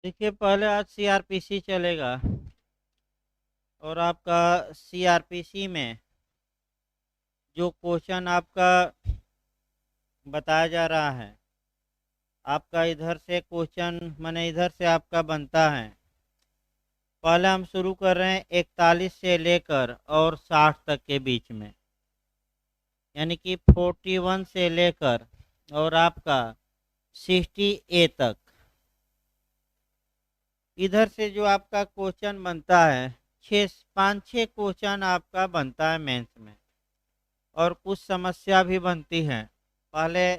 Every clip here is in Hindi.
देखिए, पहले आज सीआरपीसी चलेगा और आपका सीआरपीसी में जो क्वेश्चन आपका बताया जा रहा है, आपका इधर से क्वेश्चन माने इधर से आपका बनता है। पहले हम शुरू कर रहे हैं 41 से लेकर और 60 तक के बीच में, यानी कि 41 से लेकर और आपका 60A तक। इधर से जो आपका क्वेश्चन बनता है, 5-6 क्वेश्चन आपका बनता है मेंस में, और कुछ समस्या भी बनती हैं। पहले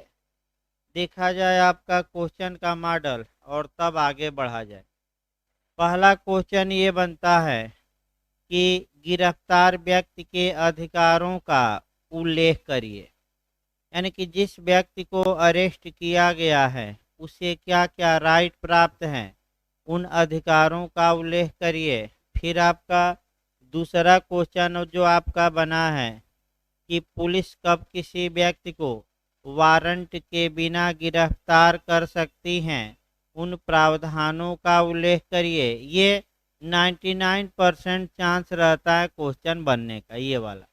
देखा जाए आपका क्वेश्चन का मॉडल और तब आगे बढ़ा जाए। पहला क्वेश्चन ये बनता है कि गिरफ्तार व्यक्ति के अधिकारों का उल्लेख करिए, यानी कि जिस व्यक्ति को अरेस्ट किया गया है उसे क्या क्या राइट प्राप्त हैं, उन अधिकारों का उल्लेख करिए। फिर आपका दूसरा क्वेश्चन जो आपका बना है कि पुलिस कब किसी व्यक्ति को वारंट के बिना गिरफ्तार कर सकती हैं, उन प्रावधानों का उल्लेख करिए। ये 99% चांस रहता है क्वेश्चन बनने का, ये वाला।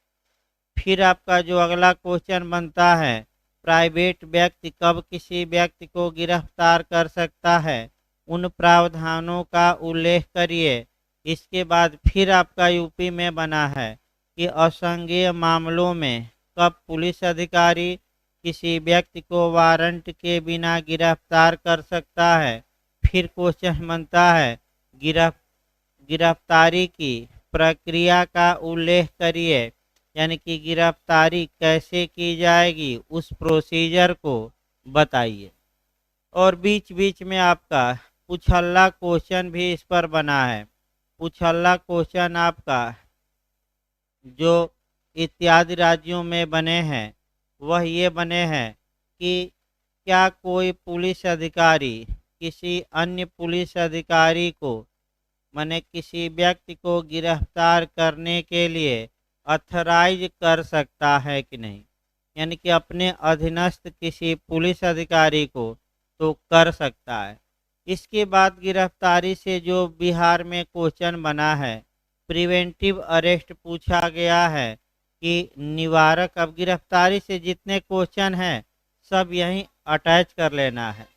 फिर आपका जो अगला क्वेश्चन बनता है, प्राइवेट व्यक्ति कब किसी व्यक्ति को गिरफ्तार कर सकता है, उन प्रावधानों का उल्लेख करिए। इसके बाद फिर आपका यूपी में बना है कि असंज्ञेय मामलों में कब पुलिस अधिकारी किसी व्यक्ति को वारंट के बिना गिरफ्तार कर सकता है। फिर क्वेश्चन बनता है गिरफ्तारी की प्रक्रिया का उल्लेख करिए, यानी कि गिरफ्तारी कैसे की जाएगी उस प्रोसीजर को बताइए। और बीच बीच में आपका पुछल्ला क्वेश्चन भी इस पर बना है। पुछल्ला क्वेश्चन आपका जो इत्यादि राज्यों में बने हैं वह ये बने हैं कि क्या कोई पुलिस अधिकारी किसी अन्य पुलिस अधिकारी को माने किसी व्यक्ति को गिरफ्तार करने के लिए अथराइज कर सकता है कि नहीं, यानी कि अपने अधीनस्थ किसी पुलिस अधिकारी को तो कर सकता है। इसके बाद गिरफ्तारी से जो बिहार में क्वेश्चन बना है, प्रिवेंटिव अरेस्ट पूछा गया है कि निवारक। अब गिरफ्तारी से जितने क्वेश्चन हैं सब यहीं अटैच कर लेना है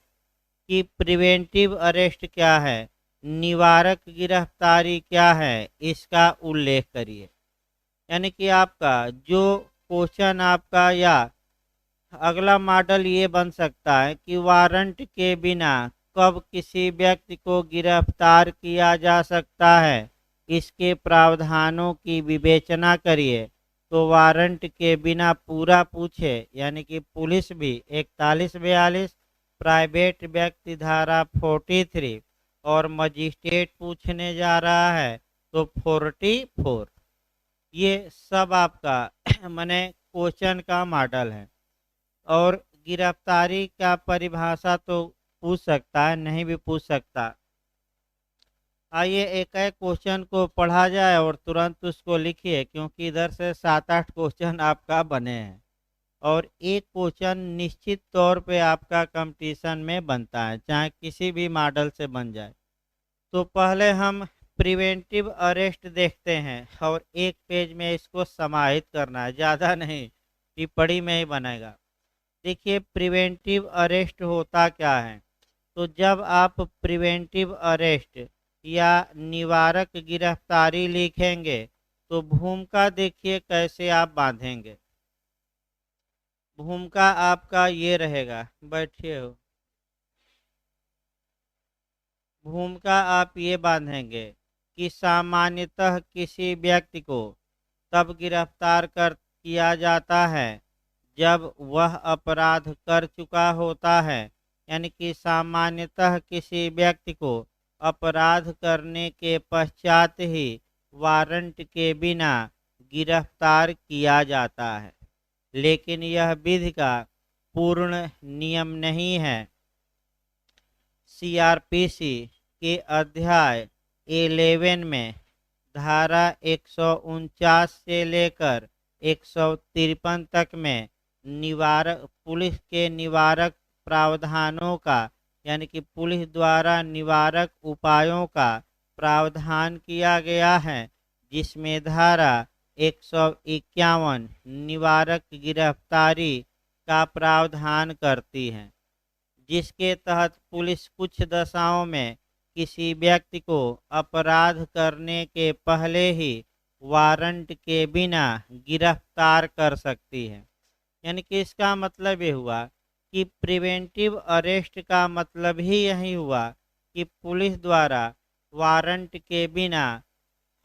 कि प्रिवेंटिव अरेस्ट क्या है, निवारक गिरफ्तारी क्या है, इसका उल्लेख करिए। यानी कि आपका जो क्वेश्चन आपका या अगला मॉडल ये बन सकता है कि वारंट के बिना कब किसी व्यक्ति को गिरफ्तार किया जा सकता है, इसके प्रावधानों की विवेचना करिए। तो वारंट के बिना पूरा पूछे, यानी कि पुलिस भी 41-42, प्राइवेट व्यक्ति धारा 43 और मजिस्ट्रेट पूछने जा रहा है तो 44। ये सब आपका माने क्वेश्चन का मॉडल है। और गिरफ्तारी का परिभाषा तो पूछ सकता है, नहीं भी पूछ सकता। आइए एक एक क्वेश्चन को पढ़ा जाए और तुरंत उसको लिखिए, क्योंकि इधर से 7-8 क्वेश्चन आपका बने हैं और एक क्वेश्चन निश्चित तौर पे आपका कंपटीशन में बनता है, चाहे किसी भी मॉडल से बन जाए। तो पहले हम प्रिवेंटिव अरेस्ट देखते हैं और एक पेज में इसको समाहित करना है, ज़्यादा नहीं, टिप्पणी में ही बनेगा। देखिए, प्रिवेंटिव अरेस्ट होता क्या है। तो जब आप प्रिवेंटिव अरेस्ट या निवारक गिरफ्तारी लिखेंगे तो भूमिका देखिए कैसे आप बांधेंगे। भूमिका आपका ये रहेगा, बैठिए हो। भूमिका आप ये बांधेंगे कि सामान्यतः किसी व्यक्ति को तब गिरफ्तार कर किया जाता है जब वह अपराध कर चुका होता है, यानी कि सामान्यतः किसी व्यक्ति को अपराध करने के पश्चात ही वारंट के बिना गिरफ्तार किया जाता है। लेकिन यह विधि का पूर्ण नियम नहीं है। सीआरपीसी के अध्याय 11 में धारा 149 से लेकर 153 तक में निवारक पुलिस के निवारक प्रावधानों का यानी कि पुलिस द्वारा निवारक उपायों का प्रावधान किया गया है, जिसमें धारा 151 निवारक गिरफ्तारी का प्रावधान करती है, जिसके तहत पुलिस कुछ दशाओं में किसी व्यक्ति को अपराध करने के पहले ही वारंट के बिना गिरफ्तार कर सकती है। यानी कि इसका मतलब ये हुआ कि प्रिवेंटिव अरेस्ट का मतलब ही यही हुआ कि पुलिस द्वारा वारंट के बिना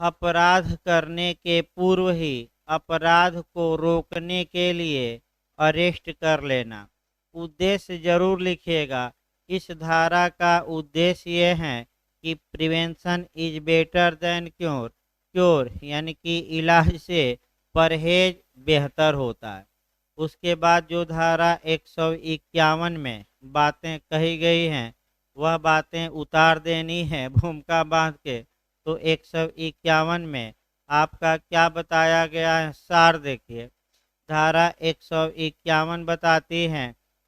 अपराध करने के पूर्व ही अपराध को रोकने के लिए अरेस्ट कर लेना। उद्देश्य जरूर लिखिएगा। इस धारा का उद्देश्य ये है कि prevention is better than cure. Cure यानी कि इलाज से परहेज बेहतर होता है। उसके बाद जो धारा 151 में बातें कही गई हैं वह बातें उतार देनी है भूमिका बांध के। तो 151 में आपका क्या बताया गया है, सार देखिए। धारा 151 बताती है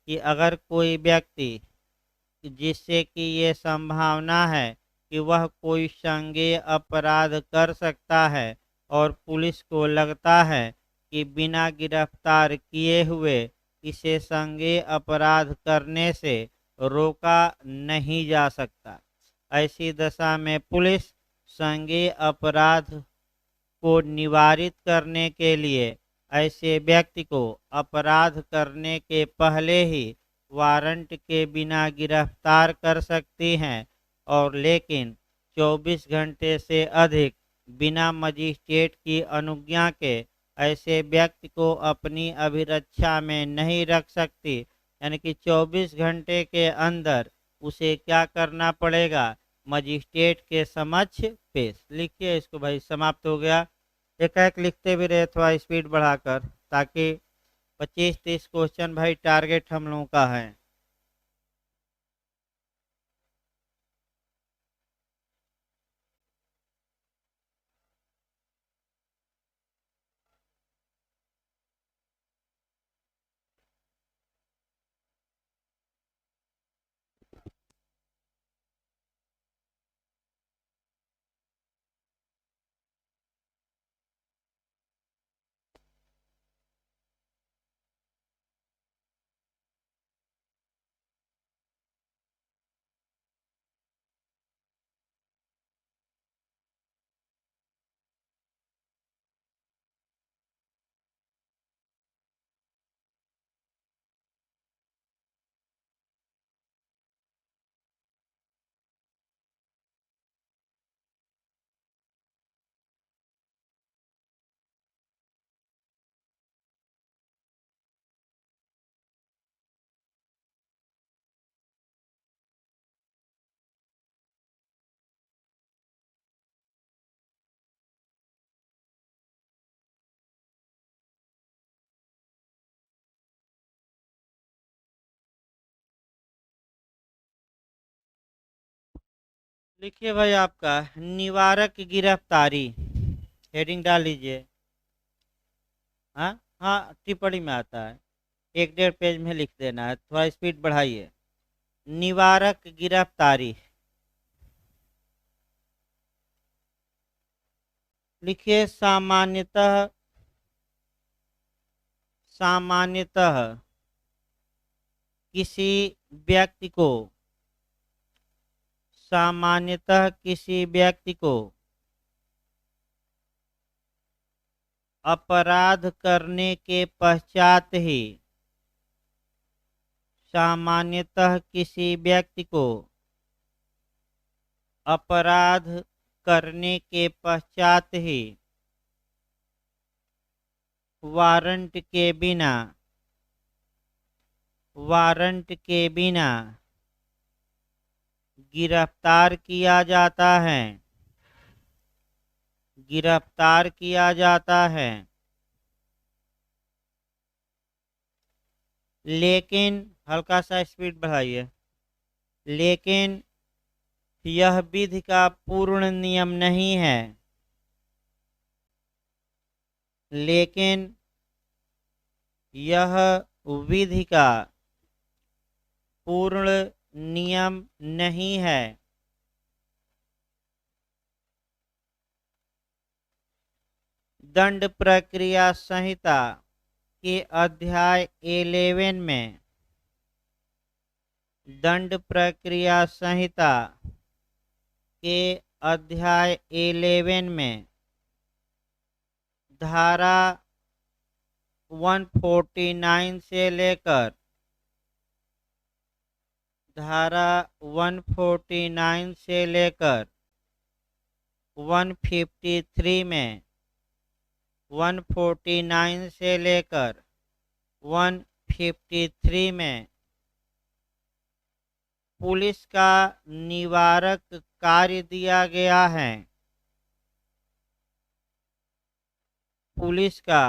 कि अगर कोई व्यक्ति जिससे कि ये संभावना है कि वह कोई संज्ञेय अपराध कर सकता है और पुलिस को लगता है कि बिना गिरफ्तार किए हुए इसे संज्ञेय अपराध करने से रोका नहीं जा सकता, ऐसी दशा में पुलिस संज्ञेय अपराध को निवारित करने के लिए ऐसे व्यक्ति को अपराध करने के पहले ही वारंट के बिना गिरफ्तार कर सकती हैं, और लेकिन 24 घंटे से अधिक बिना मजिस्ट्रेट की अनुज्ञा के ऐसे व्यक्ति को अपनी अभिरक्षा में नहीं रख सकती। यानी कि 24 घंटे के अंदर उसे क्या करना पड़ेगा, मजिस्ट्रेट के समक्ष पेश। लिखिए इसको भाई, समाप्त हो गया। एक एक लिखते भी रहे थोड़ा स्पीड बढ़ाकर, ताकि 25-30 क्वेश्चन भाई टारगेट हम लोगों का है। लिखिए भाई आपका निवारक गिरफ्तारी, हेडिंग डाल लीजिए। हाँ हाँ, टिप्पणी में आता है, 1-1.5 पेज में लिख देना है, थोड़ा स्पीड बढ़ाइए। निवारक गिरफ्तारी लिखिए। सामान्यतः सामान्यतः किसी व्यक्ति को सामान्यतः किसी व्यक्ति को अपराध करने के पश्चात ही सामान्यतः किसी व्यक्ति को अपराध करने के पश्चात ही वारंट के बिना गिरफ्तार किया जाता है, गिरफ्तार किया जाता है। लेकिन हल्का सा स्पीड बढ़ाइए। लेकिन यह विधि का पूर्ण नियम नहीं है। लेकिन यह विधि का पूर्ण नियम नहीं है। दंड प्रक्रिया संहिता के अध्याय 11 में, दंड प्रक्रिया संहिता के अध्याय 11 में धारा 149 से लेकर धारा 149 से लेकर 153 में, 149 से लेकर 153 में पुलिस का निवारक कार्य दिया गया है। पुलिस का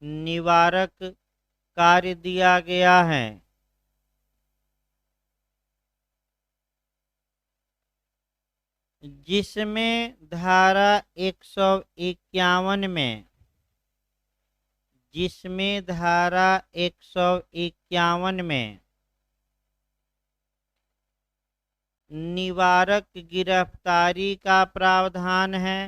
निवारक कार्य दिया गया है। जिसमें धारा 151 में, जिसमें धारा 151 में निवारक गिरफ्तारी का प्रावधान है।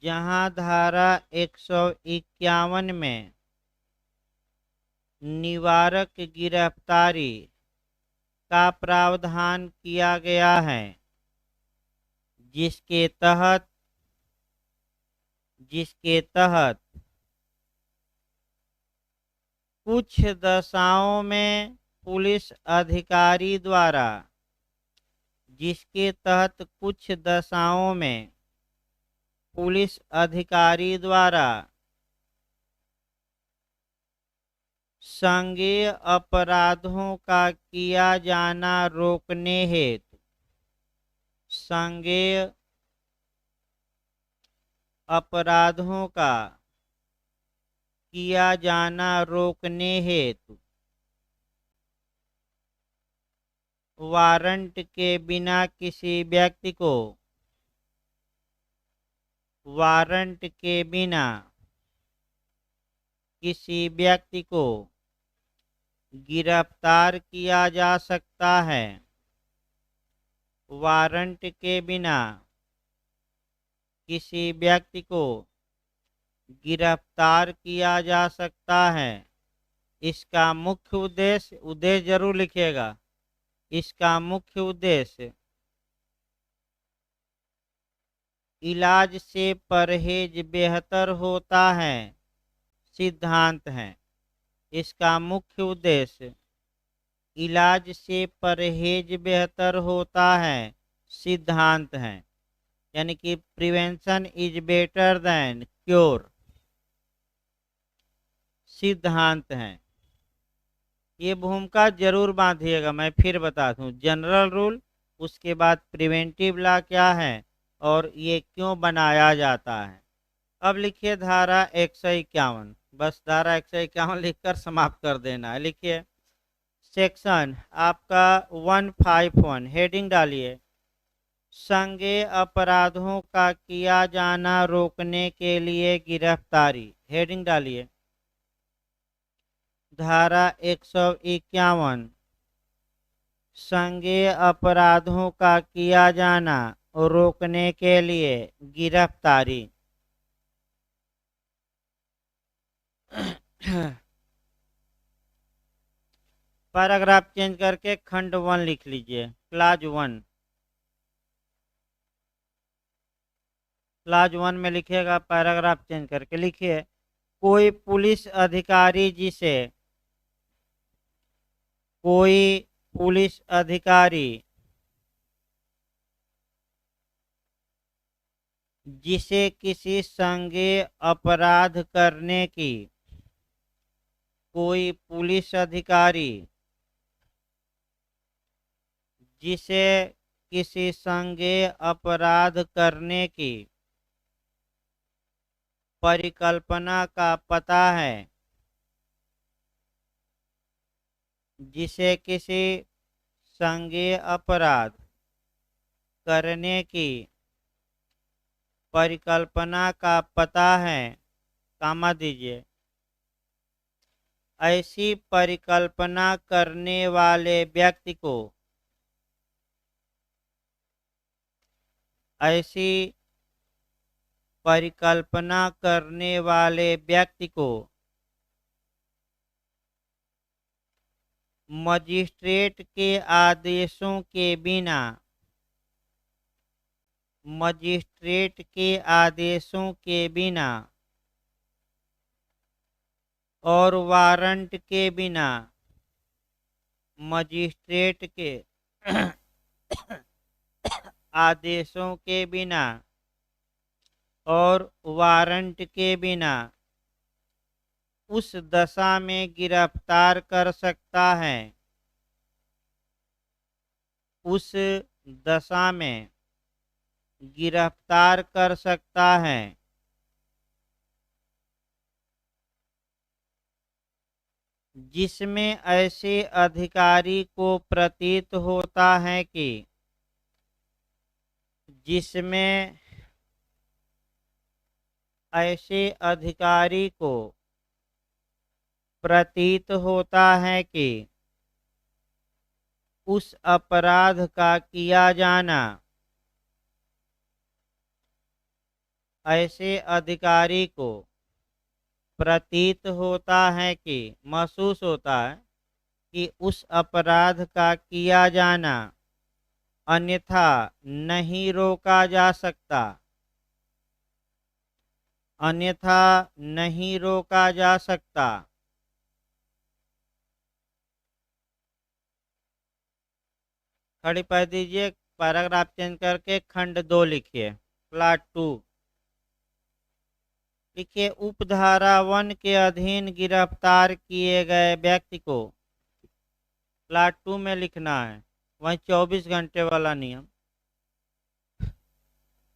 जहां धारा 151 में निवारक गिरफ्तारी का प्रावधान किया गया है, जिसके तहत कुछ दशाओं में पुलिस अधिकारी द्वारा, जिसके तहत कुछ दशाओं में पुलिस अधिकारी द्वारा संज्ञेय अपराधों का किया जाना रोकने हेतु, संज्ञेय अपराधों का किया जाना रोकने हेतु वारंट के बिना किसी व्यक्ति को, वारंट के बिना किसी व्यक्ति को गिरफ्तार किया जा सकता है। वारंट के बिना किसी व्यक्ति को गिरफ्तार किया जा सकता है। इसका मुख्य उद्देश्य जरूर लिखिएगा। इसका मुख्य उद्देश्य इलाज से परहेज बेहतर होता है, सिद्धांत है। इसका मुख्य उद्देश्य इलाज से परहेज बेहतर होता है, सिद्धांत है। यानी कि prevention is better than cure, सिद्धांत है। ये भूमिका जरूर बांधिएगा। मैं फिर बता दूं, जनरल रूल, उसके बाद प्रिवेंटिव लॉ क्या है और ये क्यों बनाया जाता है। अब लिखिए धारा 151, बस धारा 151 लिखकर समाप्त कर देना है। लिखिए सेक्शन आपका 151, हेडिंग डालिए, संज्ञेय अपराधों का किया जाना रोकने के लिए गिरफ्तारी, हेडिंग डालिए। धारा 151, संज्ञेय अपराधों का किया जाना रोकने के लिए गिरफ्तारी। पैराग्राफ चेंज करके खंड 1 लिख लीजिए, क्लाज 1। क्लाज 1 में लिखिएगा, पैराग्राफ चेंज करके लिखिए, कोई पुलिस अधिकारी जिसे किसी संज्ञेय अपराध करने की, कोई पुलिस अधिकारी जिसे किसी संज्ञेय अपराध करने की परिकल्पना का पता है, जिसे किसी संज्ञेय अपराध करने की परिकल्पना का पता है, कामा दीजिए, ऐसी परिकल्पना करने वाले व्यक्ति को, ऐसी परिकल्पना करने वाले व्यक्ति को मजिस्ट्रेट के आदेशों के बिना, मजिस्ट्रेट के आदेशों के बिना और वारंट के बिना, मजिस्ट्रेट के आदेशों के बिना और वारंट के बिना उस दशा में गिरफ्तार कर सकता है, उस दशा में गिरफ्तार कर सकता है जिसमें ऐसे अधिकारी को प्रतीत होता है कि, जिसमें ऐसे अधिकारी को प्रतीत होता है कि उस अपराध का किया जाना, ऐसे अधिकारी को प्रतीत होता है कि, महसूस होता है कि उस अपराध का किया जाना अन्यथा नहीं रोका जा सकता, अन्यथा नहीं रोका जा सकता। खड़ी पढ़ दीजिए, पैराग्राफ चेंज करके खंड 2 लिखिए, प्लाट 2 लिखिए। उपधारा 1 के अधीन गिरफ्तार किए गए व्यक्ति को, प्लाट 2 में लिखना है, वहीं 24 घंटे वाला नियम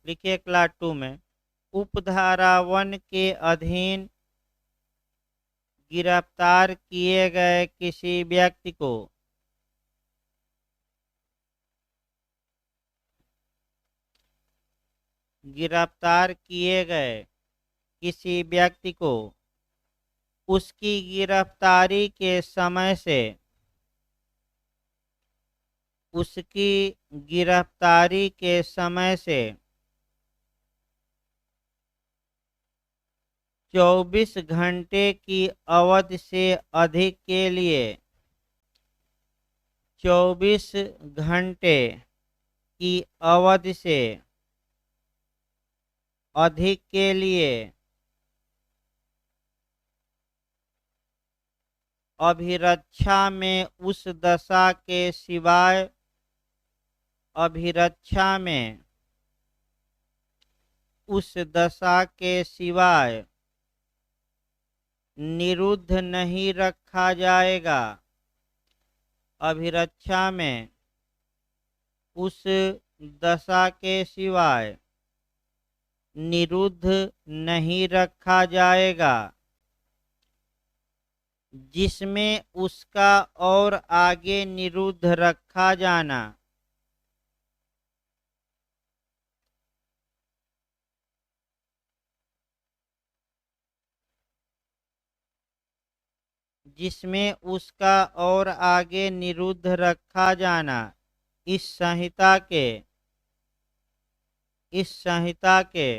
लिखिए। प्लाट 2 में उपधारा 1 के अधीन गिरफ्तार किए गए किसी व्यक्ति को गिरफ्तार किए गए किसी व्यक्ति को उसकी गिरफ्तारी के समय से, उसकी गिरफ्तारी के समय से 24 घंटे की अवधि से अधिक के लिए, 24 घंटे की अवधि से अधिक के लिए अभिरक्षा में उस दशा के सिवाय, अभिरक्षा में उस दशा के सिवाय निरुद्ध नहीं रखा जाएगा, अभिरक्षा में उस दशा के सिवाय निरुद्ध नहीं रखा जाएगा जिसमें उसका और आगे निरुद्ध रखा जाना जिसमें उसका और आगे निरुद्ध रखा जाना इस संहिता के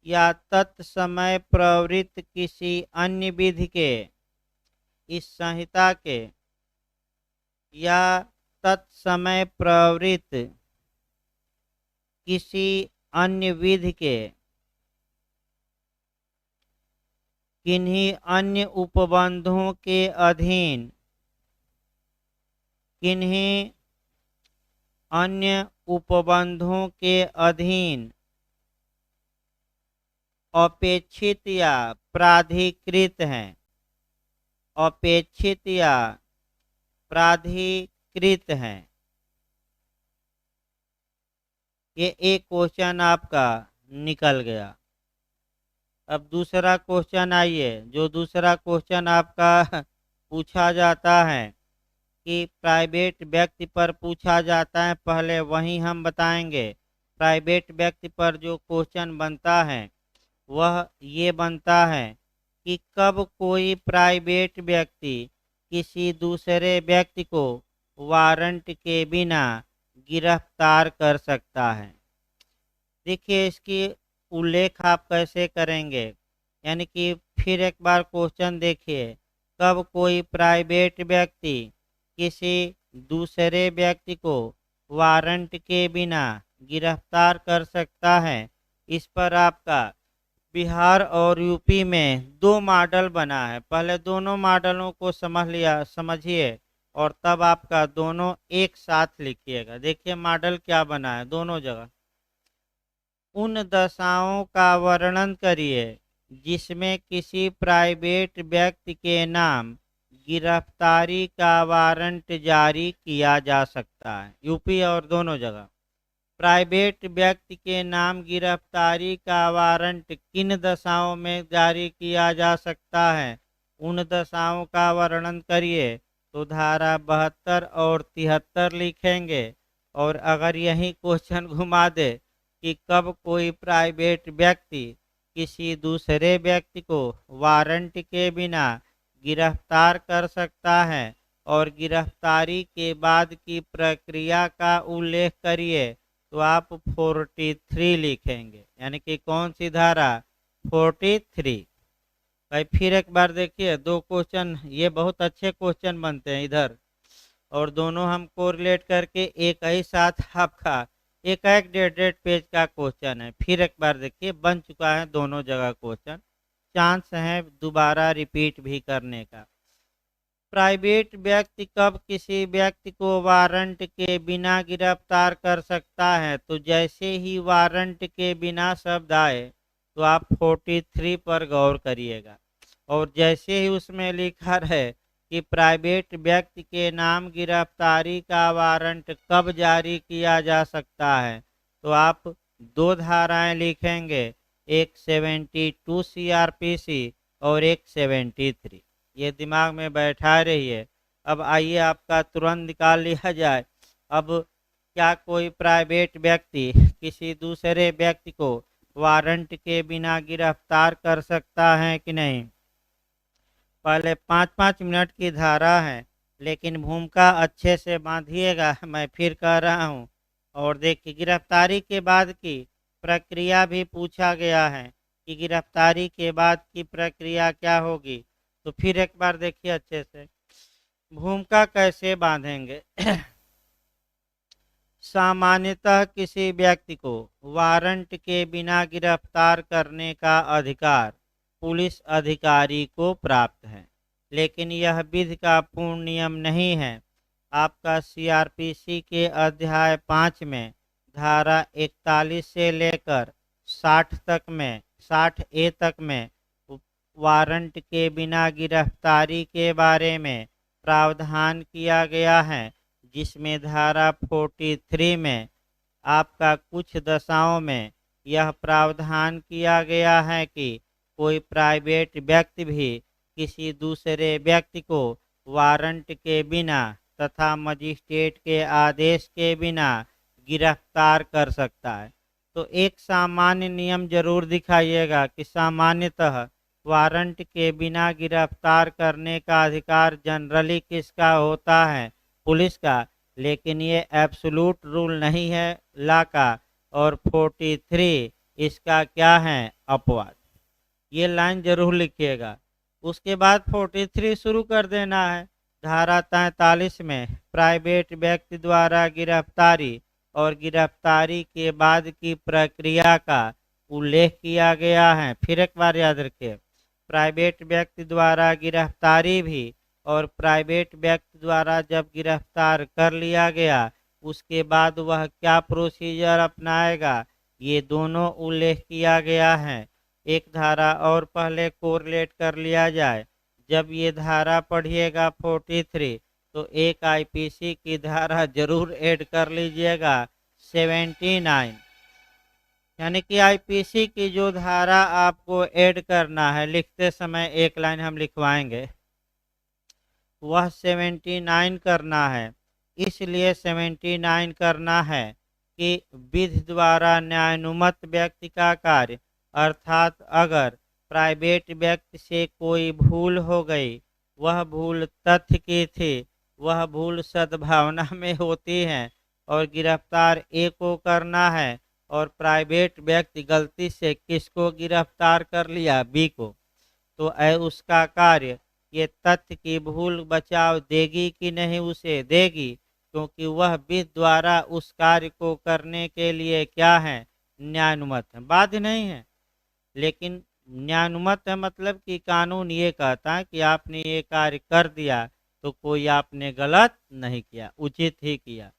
या तत्समय प्रवृत्त किसी अन्य विधि के, इस संहिता के या तत्समय प्रवृत्त किसी अन्य विधि के किन्हीं अन्य उपबंधों के अधीन, किन्हीं अन्य उपबंधों के अधीन अपेक्षित या प्राधिकृत हैं, अपेक्षित या प्राधिकृत हैं। ये एक क्वेश्चन आपका निकल गया। अब दूसरा क्वेश्चन आइए, जो दूसरा क्वेश्चन आपका पूछा जाता है कि प्राइवेट व्यक्ति पर पूछा जाता है, पहले वही हम बताएंगे। प्राइवेट व्यक्ति पर जो क्वेश्चन बनता है वह ये बनता है कि कब कोई प्राइवेट व्यक्ति किसी दूसरे व्यक्ति को वारंट के बिना गिरफ्तार कर सकता है। देखिए इसकी उल्लेख आप कैसे करेंगे, यानी कि फिर एक बार क्वेश्चन देखिए, कब कोई प्राइवेट व्यक्ति किसी दूसरे व्यक्ति को वारंट के बिना गिरफ्तार कर सकता है। इस पर आपका बिहार और यूपी में दो मॉडल बना है, पहले दोनों मॉडलों को समझिए और तब आपका दोनों एक साथ लिखिएगा। देखिए मॉडल क्या बना है दोनों जगह। उन दशाओं का वर्णन करिए जिसमें किसी प्राइवेट व्यक्ति के नाम गिरफ्तारी का वारंट जारी किया जा सकता है। यूपी और दोनों जगह प्राइवेट व्यक्ति के नाम गिरफ्तारी का वारंट किन दशाओं में जारी किया जा सकता है, उन दशाओं का वर्णन करिए। तो धारा 72 और 73 लिखेंगे। और अगर यही क्वेश्चन घुमा दे कि कब कोई प्राइवेट व्यक्ति किसी दूसरे व्यक्ति को वारंट के बिना गिरफ्तार कर सकता है और गिरफ्तारी के बाद की प्रक्रिया का उल्लेख करिए, तो आप 43 लिखेंगे, यानी कि कौन सी धारा 43। भाई फिर एक बार देखिए दो क्वेश्चन, ये बहुत अच्छे क्वेश्चन बनते हैं इधर, और दोनों हम कोरिलेट करके एक ही साथ आपका एक 1.5 पेज का क्वेश्चन है। फिर एक बार देखिए बन चुका है दोनों जगह क्वेश्चन, चांस है दोबारा रिपीट भी करने का। प्राइवेट व्यक्ति कब किसी व्यक्ति को वारंट के बिना गिरफ्तार कर सकता है, तो जैसे ही वारंट के बिना शब्द आए तो आप 43 पर गौर करिएगा। और जैसे ही उसमें लिखा रहे कि प्राइवेट व्यक्ति के नाम गिरफ्तारी का वारंट कब जारी किया जा सकता है, तो आप दो धाराएं लिखेंगे, एक 72 CRPC और एक 73। ये दिमाग में बैठा रहिए। अब आइए आपका तुरंत निकाल लिया जाए। अब क्या कोई प्राइवेट व्यक्ति किसी दूसरे व्यक्ति को वारंट के बिना गिरफ्तार कर सकता है कि नहीं? पहले 5-5 मिनट की धारा है, लेकिन भूमिका अच्छे से बांधिएगा, मैं फिर कह रहा हूँ। और देखिए गिरफ्तारी के बाद की प्रक्रिया भी पूछा गया है कि गिरफ्तारी के बाद की प्रक्रिया क्या होगी। तो फिर एक बार देखिए अच्छे से भूमिका कैसे बांधेंगे। सामान्यतः किसी व्यक्ति को वारंट के बिना गिरफ्तार करने का अधिकार पुलिस अधिकारी को प्राप्त है, लेकिन यह विधि का पूर्ण नियम नहीं है। आपका CRPC के अध्याय 5 में धारा 41 से लेकर 60A तक में वारंट के बिना गिरफ्तारी के बारे में प्रावधान किया गया है, जिसमें धारा 43 में आपका कुछ दशाओं में यह प्रावधान किया गया है कि कोई प्राइवेट व्यक्ति भी किसी दूसरे व्यक्ति को वारंट के बिना तथा मजिस्ट्रेट के आदेश के बिना गिरफ्तार कर सकता है। तो एक सामान्य नियम जरूर दिखाइएगा कि सामान्यतः वारंट के बिना गिरफ्तार करने का अधिकार जनरली किसका होता है? पुलिस का। लेकिन ये एब्सोल्यूट रूल नहीं है लॉ का। और 43 इसका क्या है? अपवाद। ये लाइन जरूर लिखिएगा। उसके बाद 43 शुरू कर देना है। धारा 43 में प्राइवेट व्यक्ति द्वारा गिरफ्तारी और गिरफ्तारी के बाद की प्रक्रिया का उल्लेख किया गया है। फिर एक बार याद रखिए, प्राइवेट व्यक्ति द्वारा गिरफ्तारी भी और प्राइवेट व्यक्ति द्वारा जब गिरफ्तार कर लिया गया उसके बाद वह क्या प्रोसीजर अपनाएगा, ये दोनों उल्लेख किया गया है। एक धारा और पहले कोरिलेट कर लिया जाए। जब ये धारा पढ़िएगा 43, तो एक IPC की धारा जरूर ऐड कर लीजिएगा 79, यानी कि IPC की जो धारा आपको ऐड करना है, लिखते समय एक लाइन हम लिखवाएंगे, वह 79 करना है। इसलिए 79 करना है कि विधि द्वारा न्यायानुमत व्यक्ति का कार्य, अर्थात अगर प्राइवेट व्यक्ति से कोई भूल हो गई, वह भूल तथ्य की थी, वह भूल सद्भावना में होती है और गिरफ्तार ए को करना है, और प्राइवेट व्यक्ति गलती से किसको गिरफ्तार कर लिया, बी को, तो उसका कार्य ये तथ्य की भूल बचाव देगी कि नहीं, उसे देगी, क्योंकि वह विधि द्वारा उस कार्य को करने के लिए क्या है, न्यायानुमत है, बाध्य नहीं है। लेकिन न्यायानुमत है मतलब कि कानून ये कहता है कि आपने ये कार्य कर दिया तो कोई आपने गलत नहीं किया, उचित ही किया।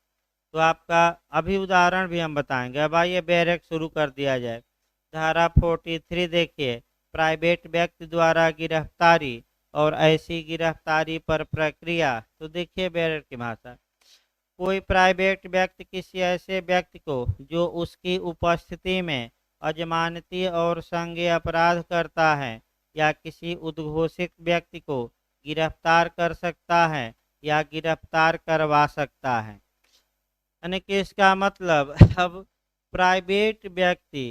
तो आपका अभी उदाहरण भी हम बताएंगे। अब आइए बैरक शुरू कर दिया जाए। धारा 43 देखिए, प्राइवेट व्यक्ति द्वारा गिरफ्तारी और ऐसी गिरफ्तारी पर प्रक्रिया। तो देखिए बैरक की भाषा, कोई प्राइवेट व्यक्ति किसी ऐसे व्यक्ति को जो उसकी उपस्थिति में अजमानती और संज्ञेय अपराध करता है या किसी उद्घोषित व्यक्ति को गिरफ्तार कर सकता है या गिरफ्तार करवा सकता है। यानी कि इसका मतलब अब प्राइवेट व्यक्ति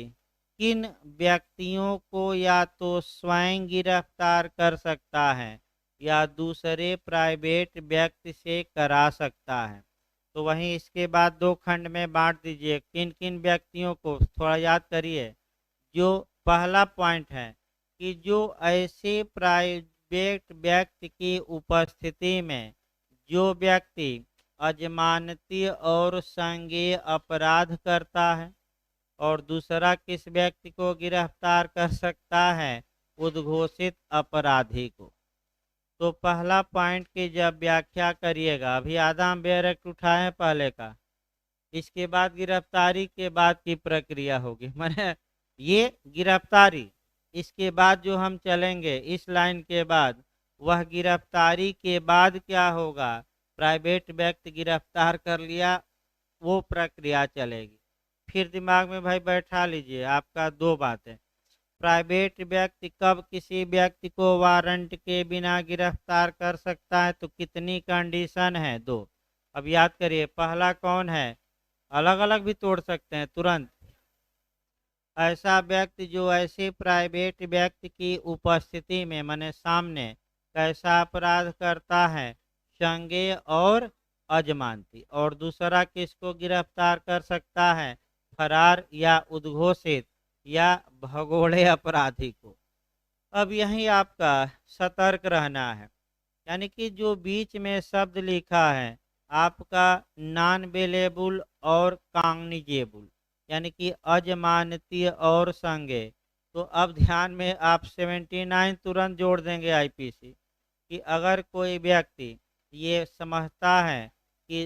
किन व्यक्तियों को या तो स्वयं गिरफ्तार कर सकता है या दूसरे प्राइवेट व्यक्ति से करा सकता है। तो वहीं इसके बाद दो खंड में बांट दीजिए, किन किन व्यक्तियों को, थोड़ा याद करिए। जो पहला पॉइंट है कि जो ऐसे प्राइवेट व्यक्ति की उपस्थिति में जो व्यक्ति अजमानती और संज्ञेय अपराध करता है, और दूसरा किस व्यक्ति को गिरफ्तार कर सकता है, उद्घोषित अपराधी को। तो पहला पॉइंट की जब व्याख्या करिएगा, अभी आदाम बैरक उठाए पहले का, इसके बाद गिरफ्तारी के बाद की प्रक्रिया होगी, मैंने ये गिरफ्तारी, इसके बाद जो हम चलेंगे इस लाइन के बाद, वह गिरफ्तारी के बाद क्या होगा, प्राइवेट व्यक्ति गिरफ्तार कर लिया, वो प्रक्रिया चलेगी। फिर दिमाग में भाई बैठा लीजिए, आपका दो बातें, प्राइवेट व्यक्ति कब किसी व्यक्ति को वारंट के बिना गिरफ्तार कर सकता है, तो कितनी कंडीशन है, दो। अब याद करिए, पहला कौन है, अलग अलग भी तोड़ सकते हैं तुरंत, ऐसा व्यक्ति जो ऐसे प्राइवेट व्यक्ति की उपस्थिति में माने सामने कैसा अपराध करता है, संज्ञेय और अजमानती, और दूसरा किसको गिरफ्तार कर सकता है, फरार या उद्घोषित या भगोड़े अपराधी को। अब यही आपका सतर्क रहना है, यानी कि जो बीच में शब्द लिखा है आपका नॉन बेलेबल और कॉग्निजेबल, यानी कि अजमानतीय और संज्ञेय, तो अब ध्यान में आप 79 तुरंत जोड़ देंगे आईपीसी, कि अगर कोई व्यक्ति ये समझता है कि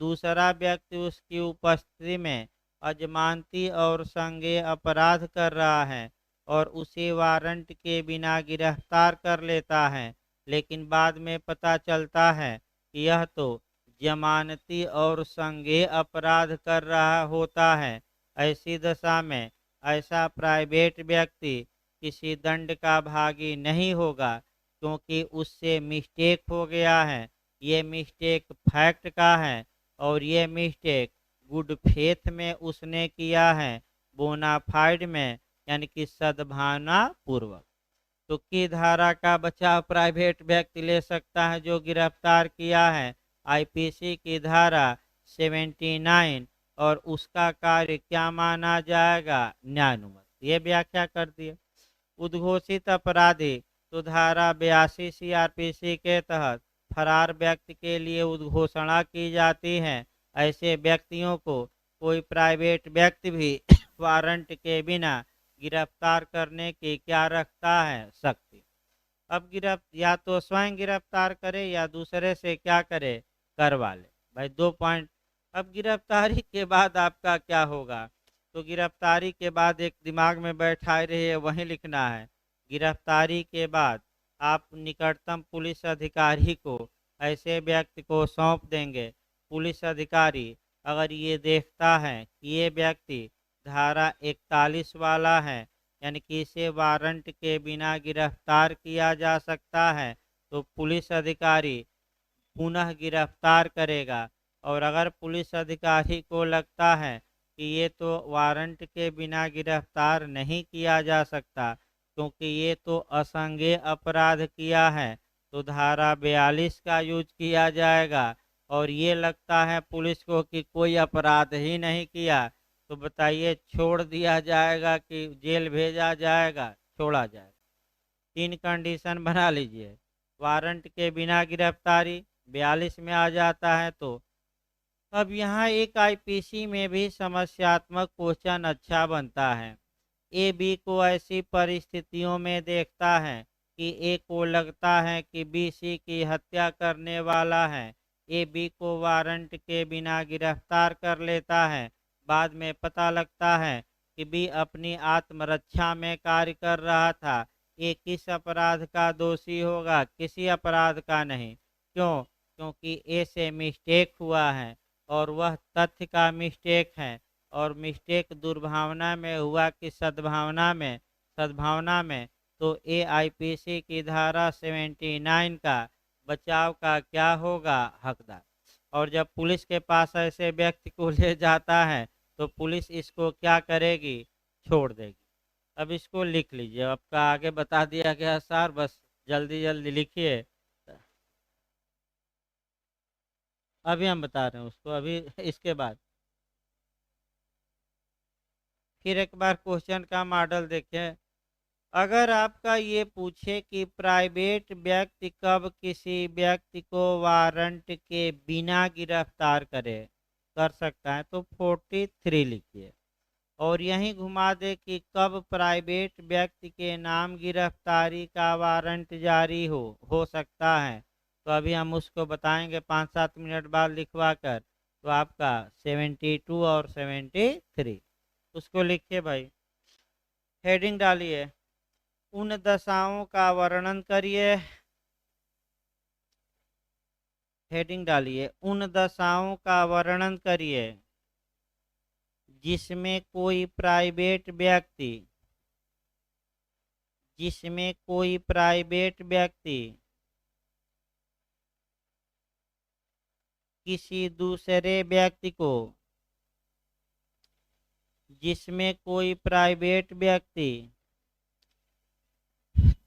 दूसरा व्यक्ति उसकी उपस्थिति में अजमानती और संज्ञेय अपराध कर रहा है और उसे वारंट के बिना गिरफ्तार कर लेता है, लेकिन बाद में पता चलता है कि यह तो जमानती और संज्ञेय अपराध कर रहा होता है, ऐसी दशा में ऐसा प्राइवेट व्यक्ति किसी दंड का भागी नहीं होगा, क्योंकि उससे मिस्टेक हो गया है, ये मिस्टेक फैक्ट का है और ये मिस्टेक गुड फेथ में उसने किया है, बोनाफाइड में, यानी कि सद्भावना पूर्वक। तो की धारा का बचाव प्राइवेट व्यक्ति ले सकता है जो गिरफ्तार किया है, आईपीसी की धारा 79, और उसका कार्य क्या माना जाएगा, न्यायानुमत, ये व्याख्या कर दिए। उद्घोषित अपराधी, तो धारा 82 सीआरपीसी के तहत फरार व्यक्ति के लिए उद्घोषणा की जाती है, ऐसे व्यक्तियों को कोई प्राइवेट व्यक्ति भी वारंट के बिना गिरफ्तार करने की क्या रखता है, शक्ति। अब या तो स्वयं गिरफ्तार करे या दूसरे से क्या करे, करवा ले। भाई दो पॉइंट। अब गिरफ्तारी के बाद आपका क्या होगा, तो गिरफ्तारी के बाद एक दिमाग में बैठाए रहिए, वहीं लिखना है, गिरफ्तारी के बाद आप निकटतम पुलिस अधिकारी को ऐसे व्यक्ति को सौंप देंगे। पुलिस अधिकारी अगर ये देखता है कि ये व्यक्ति धारा 41 वाला है, यानी कि इसे वारंट के बिना गिरफ्तार किया जा सकता है, तो पुलिस अधिकारी पुनः गिरफ्तार करेगा। और अगर पुलिस अधिकारी को लगता है कि ये तो वारंट के बिना गिरफ्तार नहीं किया जा सकता, क्योंकि ये तो असंज्ञेय अपराध किया है, तो धारा 42 का यूज किया जाएगा। और ये लगता है पुलिस को कि कोई अपराध ही नहीं किया, तो बताइए छोड़ दिया जाएगा कि जेल भेजा जाएगा, छोड़ा जाएगा। 3 कंडीशन बना लीजिए। वारंट के बिना गिरफ्तारी 42 में आ जाता है। तो अब यहाँ एक आईपीसी में भी समस्यात्मक क्वेश्चन अच्छा बनता है। ए बी को ऐसी परिस्थितियों में देखता है कि ए को लगता है कि बी सी की हत्या करने वाला है। ए बी को वारंट के बिना गिरफ्तार कर लेता है। बाद में पता लगता है कि बी अपनी आत्मरक्षा में कार्य कर रहा था। ए किस अपराध का दोषी होगा? किसी अपराध का नहीं। क्यों? क्योंकि ए से मिस्टेक हुआ है और वह तथ्य का मिस्टेक है। और मिस्टेक दुर्भावना में हुआ कि सद्भावना में? सद्भावना में। तो एआईपीसी की धारा 79 का बचाव का क्या होगा? हकदार। और जब पुलिस के पास ऐसे व्यक्ति को ले जाता है तो पुलिस इसको क्या करेगी? छोड़ देगी। अब इसको लिख लीजिए, आपका आगे बता दिया गया सर, बस जल्दी जल्दी लिखिए। अभी हम बता रहे हैं उसको, अभी इसके बाद फिर एक बार क्वेश्चन का मॉडल देखें। अगर आपका ये पूछे कि प्राइवेट व्यक्ति कब किसी व्यक्ति को वारंट के बिना गिरफ्तार कर सकता है, तो 43 लिखिए। और यहीं घुमा दे कि कब प्राइवेट व्यक्ति के नाम गिरफ्तारी का वारंट जारी हो सकता है, तो अभी हम उसको बताएंगे 5-7 मिनट बाद लिखवा कर। तो आपका 72 और 73 उसको लिखिए भाई। हेडिंग डालिए, उन दशाओं का वर्णन करिए। हेडिंग डालिए, उन दशाओं का वर्णन करिए जिसमें कोई प्राइवेट व्यक्ति किसी दूसरे व्यक्ति को जिसमें कोई प्राइवेट व्यक्ति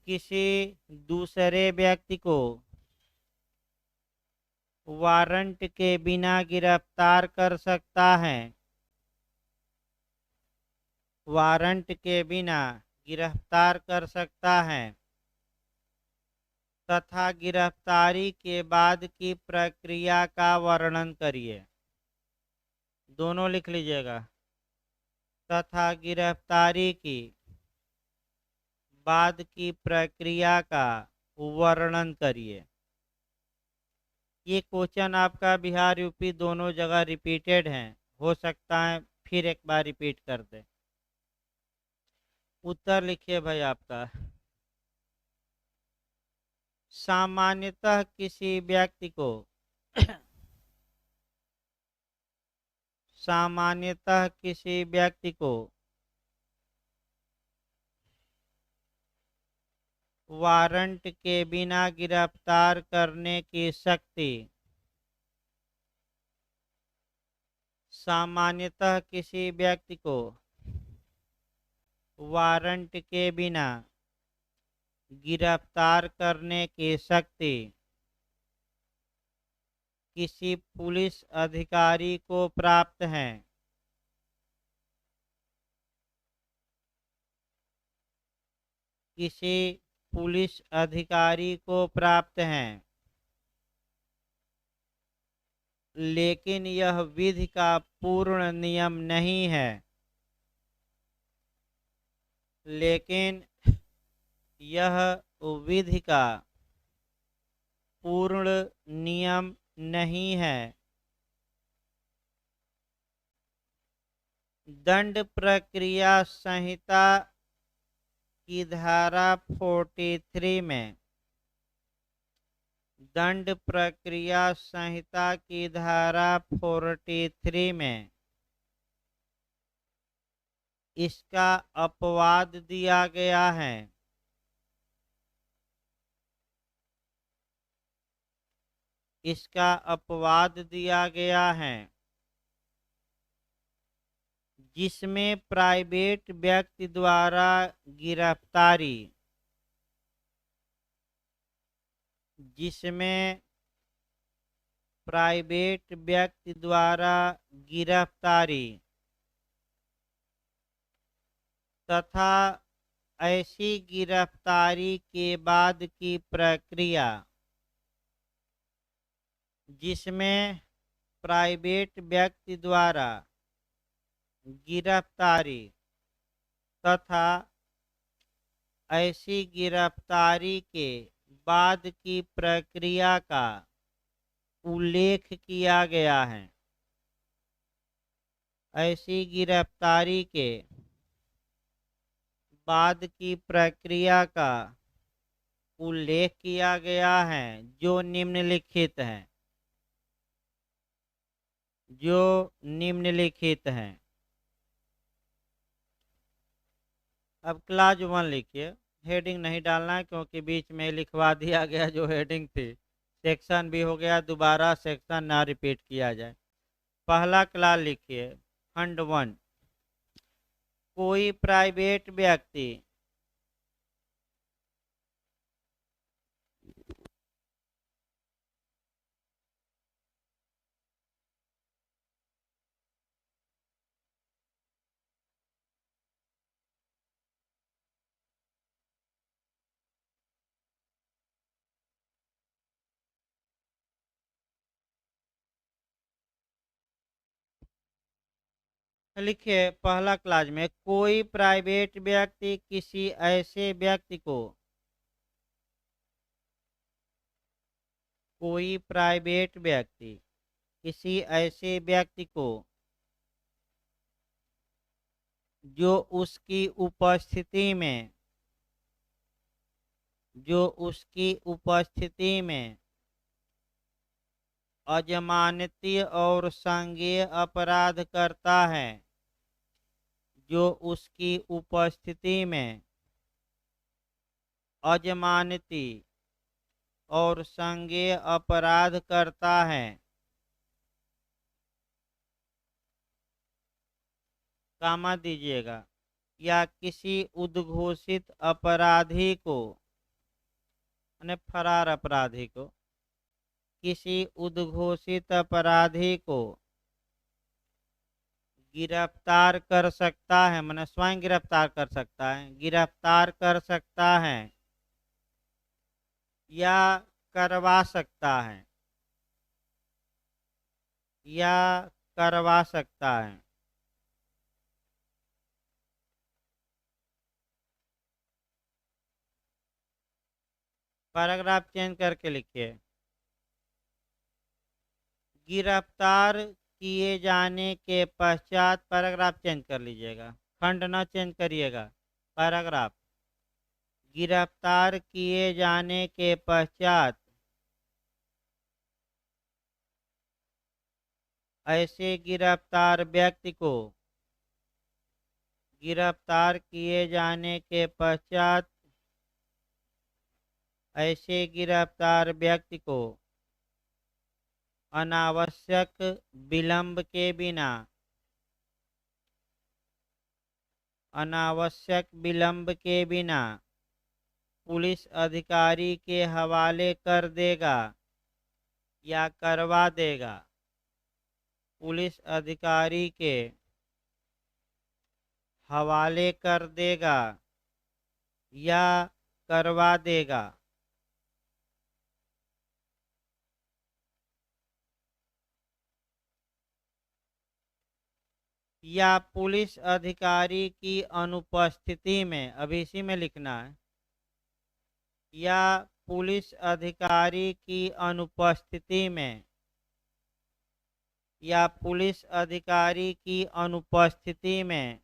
किसी दूसरे व्यक्ति को वारंट के बिना गिरफ्तार कर सकता है, वारंट के बिना गिरफ्तार कर सकता है तथा गिरफ्तारी के बाद की प्रक्रिया का वर्णन करिए। दोनों लिख लीजिएगा। तथा गिरफ्तारी की बाद की प्रक्रिया का वर्णन करिए। ये क्वेश्चन आपका बिहार यूपी दोनों जगह रिपीटेड है, हो सकता है फिर एक बार रिपीट कर दे। उत्तर लिखिए भाई आपका। सामान्यतः किसी व्यक्ति को सामान्यतः किसी व्यक्ति को वारंट के बिना गिरफ्तार करने की शक्ति सामान्यतः किसी व्यक्ति को वारंट के बिना गिरफ्तार करने की शक्ति किसी पुलिस अधिकारी को प्राप्त है। किसी पुलिस अधिकारी को प्राप्त है, लेकिन यह विधि का पूर्ण नियम नहीं है। लेकिन यह विधि का पूर्ण नियम नहीं है। दंड प्रक्रिया संहिता की धारा 43 में दंड प्रक्रिया संहिता की धारा 43 में इसका अपवाद दिया गया है। इसका अपवाद दिया गया है जिसमें प्राइवेट व्यक्ति द्वारा गिरफ्तारी जिसमें प्राइवेट व्यक्ति द्वारा गिरफ्तारी तथा ऐसी गिरफ्तारी के बाद की प्रक्रिया जिसमें प्राइवेट व्यक्ति द्वारा गिरफ्तारी तथा ऐसी गिरफ्तारी के बाद की प्रक्रिया का उल्लेख किया गया है। ऐसी गिरफ्तारी के बाद की प्रक्रिया का उल्लेख किया गया है जो निम्नलिखित है अब क्लास 1 लिखिए। हेडिंग नहीं डालना है क्योंकि बीच में लिखवा दिया गया जो हेडिंग थी। सेक्शन भी हो गया, दोबारा सेक्शन ना रिपीट किया जाए। पहला क्लास लिखिए। खंड 1। कोई प्राइवेट व्यक्ति लिखिए। पहला क्लास में कोई प्राइवेट व्यक्ति किसी ऐसे व्यक्ति को कोई प्राइवेट व्यक्ति किसी ऐसे व्यक्ति को जो उसकी उपस्थिति में अजमानती और संज्ञेय अपराध करता है जो उसकी उपस्थिति में अजमानती और संज्ञेय अपराध करता है, कामा दीजिएगा, या किसी उद्घोषित अपराधी को यानी फरार अपराधी को किसी उद्घोषित अपराधी को गिरफ्तार कर सकता है, माने स्वयं गिरफ्तार कर सकता है, गिरफ्तार कर सकता है या करवा सकता है पैराग्राफ चेंज करके लिखिए। गिरफ्तार किए जाने के पश्चात पैराग्राफ चेंज कर लीजिएगा, खंड न चेंज करिएगा, पैराग्राफ। गिरफ्तार किए जाने के पश्चात ऐसे गिरफ्तार व्यक्ति को गिरफ्तार किए जाने के पश्चात ऐसे गिरफ्तार व्यक्ति को अनावश्यक विलंब के बिना पुलिस अधिकारी के हवाले कर देगा या करवा देगा। पुलिस अधिकारी के हवाले कर देगा या करवा देगा। या पुलिस अधिकारी की अनुपस्थिति में, अभी इसी में लिखना है, या पुलिस अधिकारी की अनुपस्थिति में या पुलिस अधिकारी की अनुपस्थिति में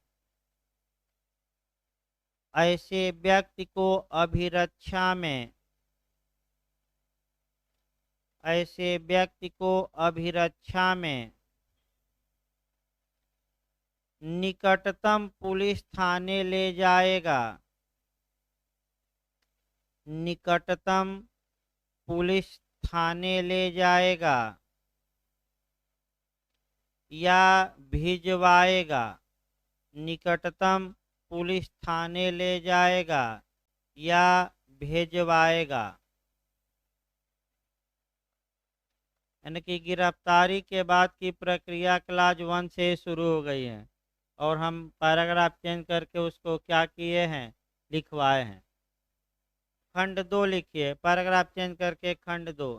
ऐसे व्यक्ति को अभिरक्षा में निकटतम पुलिस थाने ले जाएगा। निकटतम पुलिस थाने ले जाएगा या भिजवाएगा। निकटतम पुलिस थाने ले जाएगा या भेजवाएगा। यानी कि गिरफ्तारी के बाद की प्रक्रिया क्लास 1 से शुरू हो गई है और हम पैराग्राफ चेंज करके उसको क्या किए हैं, लिखवाए हैं। खंड 2 लिखिए, पैराग्राफ चेंज करके खंड 2।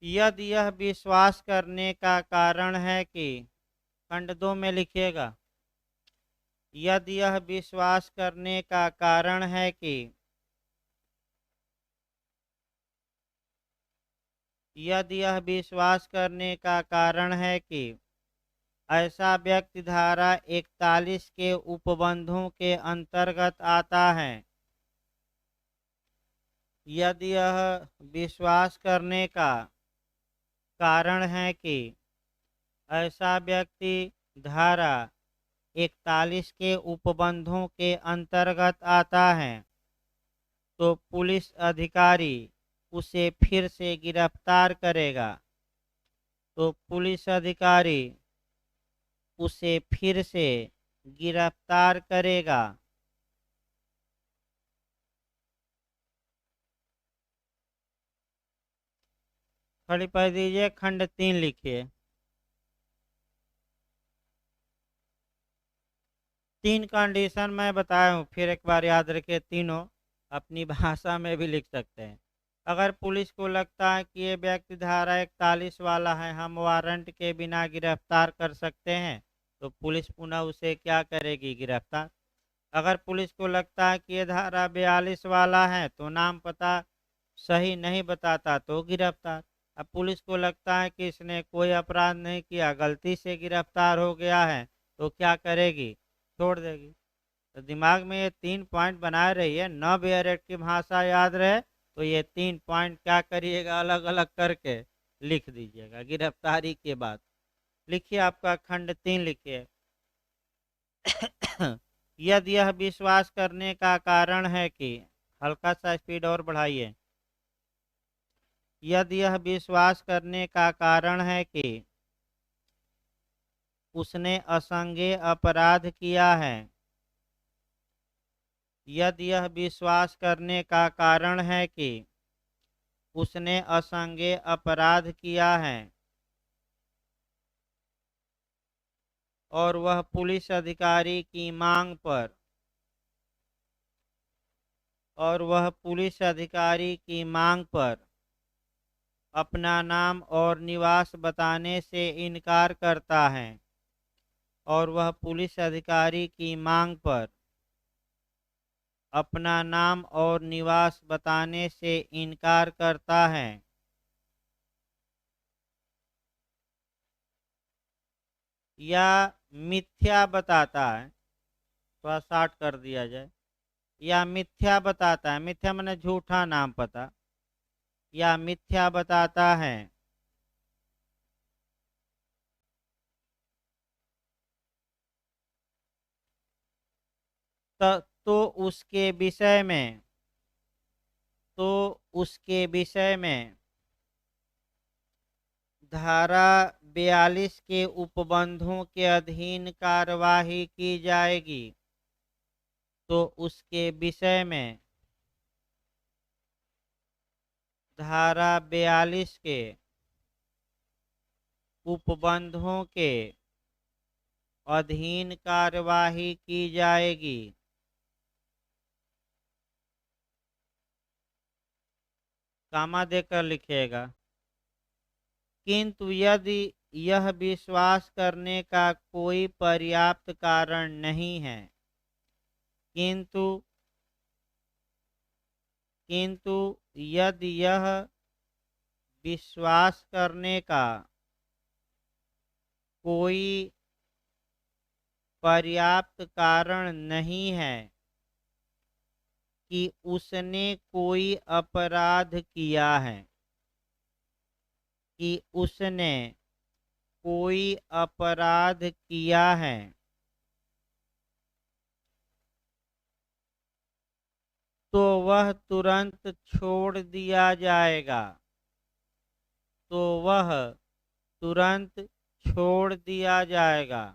यदि यह विश्वास करने का कारण है कि, खंड 2 में लिखिएगा, यदि यह विश्वास करने का कारण है कि, यदि यह विश्वास करने का कारण है कि ऐसा व्यक्ति धारा 41 के उपबंधों के अंतर्गत आता है, यदि यह विश्वास करने का कारण है कि ऐसा व्यक्ति धारा 41 के उपबंधों के अंतर्गत आता है, तो पुलिस अधिकारी उसे फिर से गिरफ्तार करेगा। तो पुलिस अधिकारी उसे फिर से गिरफ्तार करेगा। खड़ी पढ़ दीजिए, खंड 3 लिखिए। 3 कंडीशन मैं बताया हूँ, फिर एक बार याद रखिए, तीनों अपनी भाषा में भी लिख सकते हैं। अगर पुलिस को लगता है कि ये व्यक्ति धारा 41 वाला है, हम वारंट के बिना गिरफ्तार कर सकते हैं, तो पुलिस पुनः उसे क्या करेगी, गिरफ्तार। अगर पुलिस को लगता है कि ये धारा 42 वाला है, तो नाम पता सही नहीं बताता तो गिरफ्तार। अब पुलिस को लगता है कि इसने कोई अपराध नहीं किया, गलती से गिरफ्तार हो गया है, तो क्या करेगी, छोड़ देगी। तो दिमाग में ये 3 पॉइंट बनाए रहिए, न बेयर की भाषा याद रहे तो ये 3 पॉइंट क्या करिएगा, अलग अलग करके लिख दीजिएगा गिरफ्तारी के बाद। लिखिए, आपका खंड 3 लिखिए। यदि यह विश्वास करने का कारण है कि, हल्का सा स्पीड और बढ़ाइए, यदि यह विश्वास करने का कारण है कि उसने असंज्ञेय अपराध किया है, यदि यह विश्वास करने का कारण है कि उसने असंज्ञेय अपराध किया है और वह पुलिस अधिकारी की मांग पर, और वह पुलिस अधिकारी की मांग पर अपना नाम और निवास बताने से इनकार करता है, और वह पुलिस अधिकारी की मांग पर अपना नाम और निवास बताने से इनकार करता है, या मिथ्या बताता है, थोड़ा शार्ट कर दिया जाए, या मिथ्या बताता है, मिथ्या माने झूठा नाम पता, या मिथ्या बताता है तो उसके विषय में, तो उसके विषय में धारा 42 के उपबंधों के अधीन कार्यवाही की जाएगी। तो उसके विषय में धारा 42 के उपबंधों के अधीन कार्यवाही की जाएगी। कामा देकर लिखिएगा। किंतु यदि यह विश्वास करने का कोई पर्याप्त कारण नहीं है, किंतु यदि यह विश्वास करने का कोई पर्याप्त कारण नहीं है कि उसने कोई अपराध किया है, कि उसने कोई अपराध किया है, तो वह तुरंत छोड़ दिया जाएगा। तो वह तुरंत छोड़ दिया जाएगा।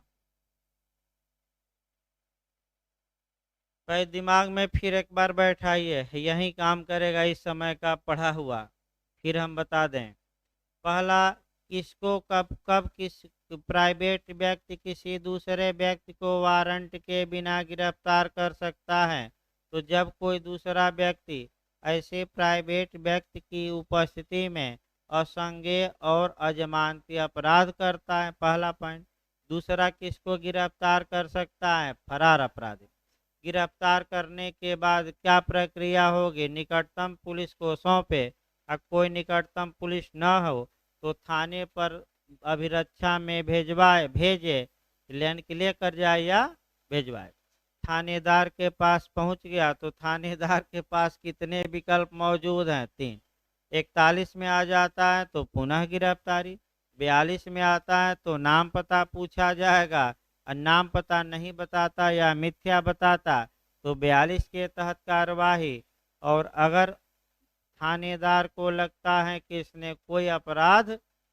भाई दिमाग में फिर एक बार बैठाइए, यही काम करेगा इस समय का पढ़ा हुआ। फिर हम बता दें। पहला, किसको कब कब किस प्राइवेट व्यक्ति किसी दूसरे व्यक्ति को वारंट के बिना गिरफ्तार कर सकता है? तो जब कोई दूसरा व्यक्ति ऐसे प्राइवेट व्यक्ति की उपस्थिति में असंज्ञेय और अजमानती अपराध करता है, पहला पॉइंट। दूसरा, किसको गिरफ्तार कर सकता है? फरार अपराधी। गिरफ्तार करने के बाद क्या प्रक्रिया होगी? निकटतम पुलिस को सौंपे। और कोई निकटतम पुलिस न हो तो थाने पर अभिरक्षा में भेजे, लेकर जाए या भेजवाए। थानेदार के पास पहुंच गया तो थानेदार के पास कितने विकल्प मौजूद हैं? 3। 41 में आ जाता है तो पुनः गिरफ्तारी। 42 में आता है तो नाम पता पूछा जाएगा, और नाम पता नहीं बताता या मिथ्या बताता तो 42 के तहत कार्यवाही। और अगर थानेदार को लगता है कि इसने कोई अपराध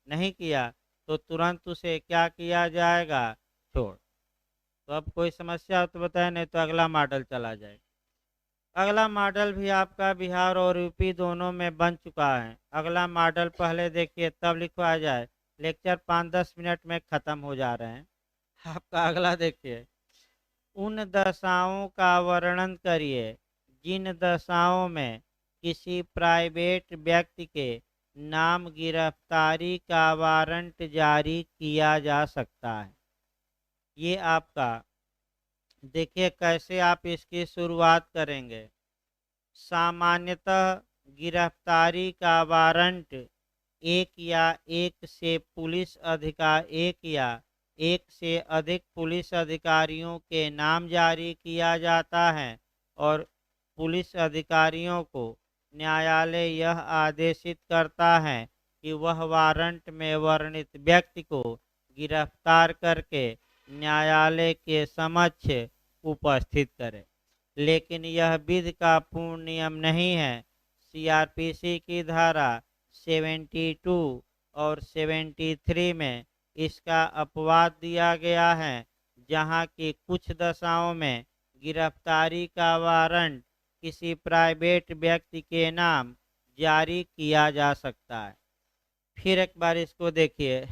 नहीं किया तो तुरंत उसे क्या किया जाएगा? छोड़। तो अब कोई समस्या हो तो बताए, नहीं तो अगला मॉडल चला जाए। अगला मॉडल भी आपका बिहार और यूपी दोनों में बन चुका है। अगला मॉडल पहले देखिए तब लिखवा जाए। लेक्चर 5-10 मिनट में ख़त्म हो जा रहे हैं। आपका अगला देखिए। उन दशाओं का वर्णन करिए जिन दशाओं में किसी प्राइवेट व्यक्ति के नाम गिरफ्तारी का वारंट जारी किया जा सकता है। ये आपका देखिए कैसे आप इसकी शुरुआत करेंगे। सामान्यतः गिरफ्तारी का वारंट एक या एक से अधिक पुलिस अधिकारियों के नाम जारी किया जाता है और पुलिस अधिकारियों को न्यायालय यह आदेशित करता है कि वह वारंट में वर्णित व्यक्ति को गिरफ्तार करके न्यायालय के समक्ष उपस्थित करे। लेकिन यह विधि का पूर्ण नियम नहीं है। सीआरपीसी की धारा 72 और 73 में इसका अपवाद दिया गया है, जहां की कुछ दशाओं में गिरफ्तारी का वारंट किसी प्राइवेट व्यक्ति के नाम जारी किया जा सकता है। फिर एक बार इसको देखिए।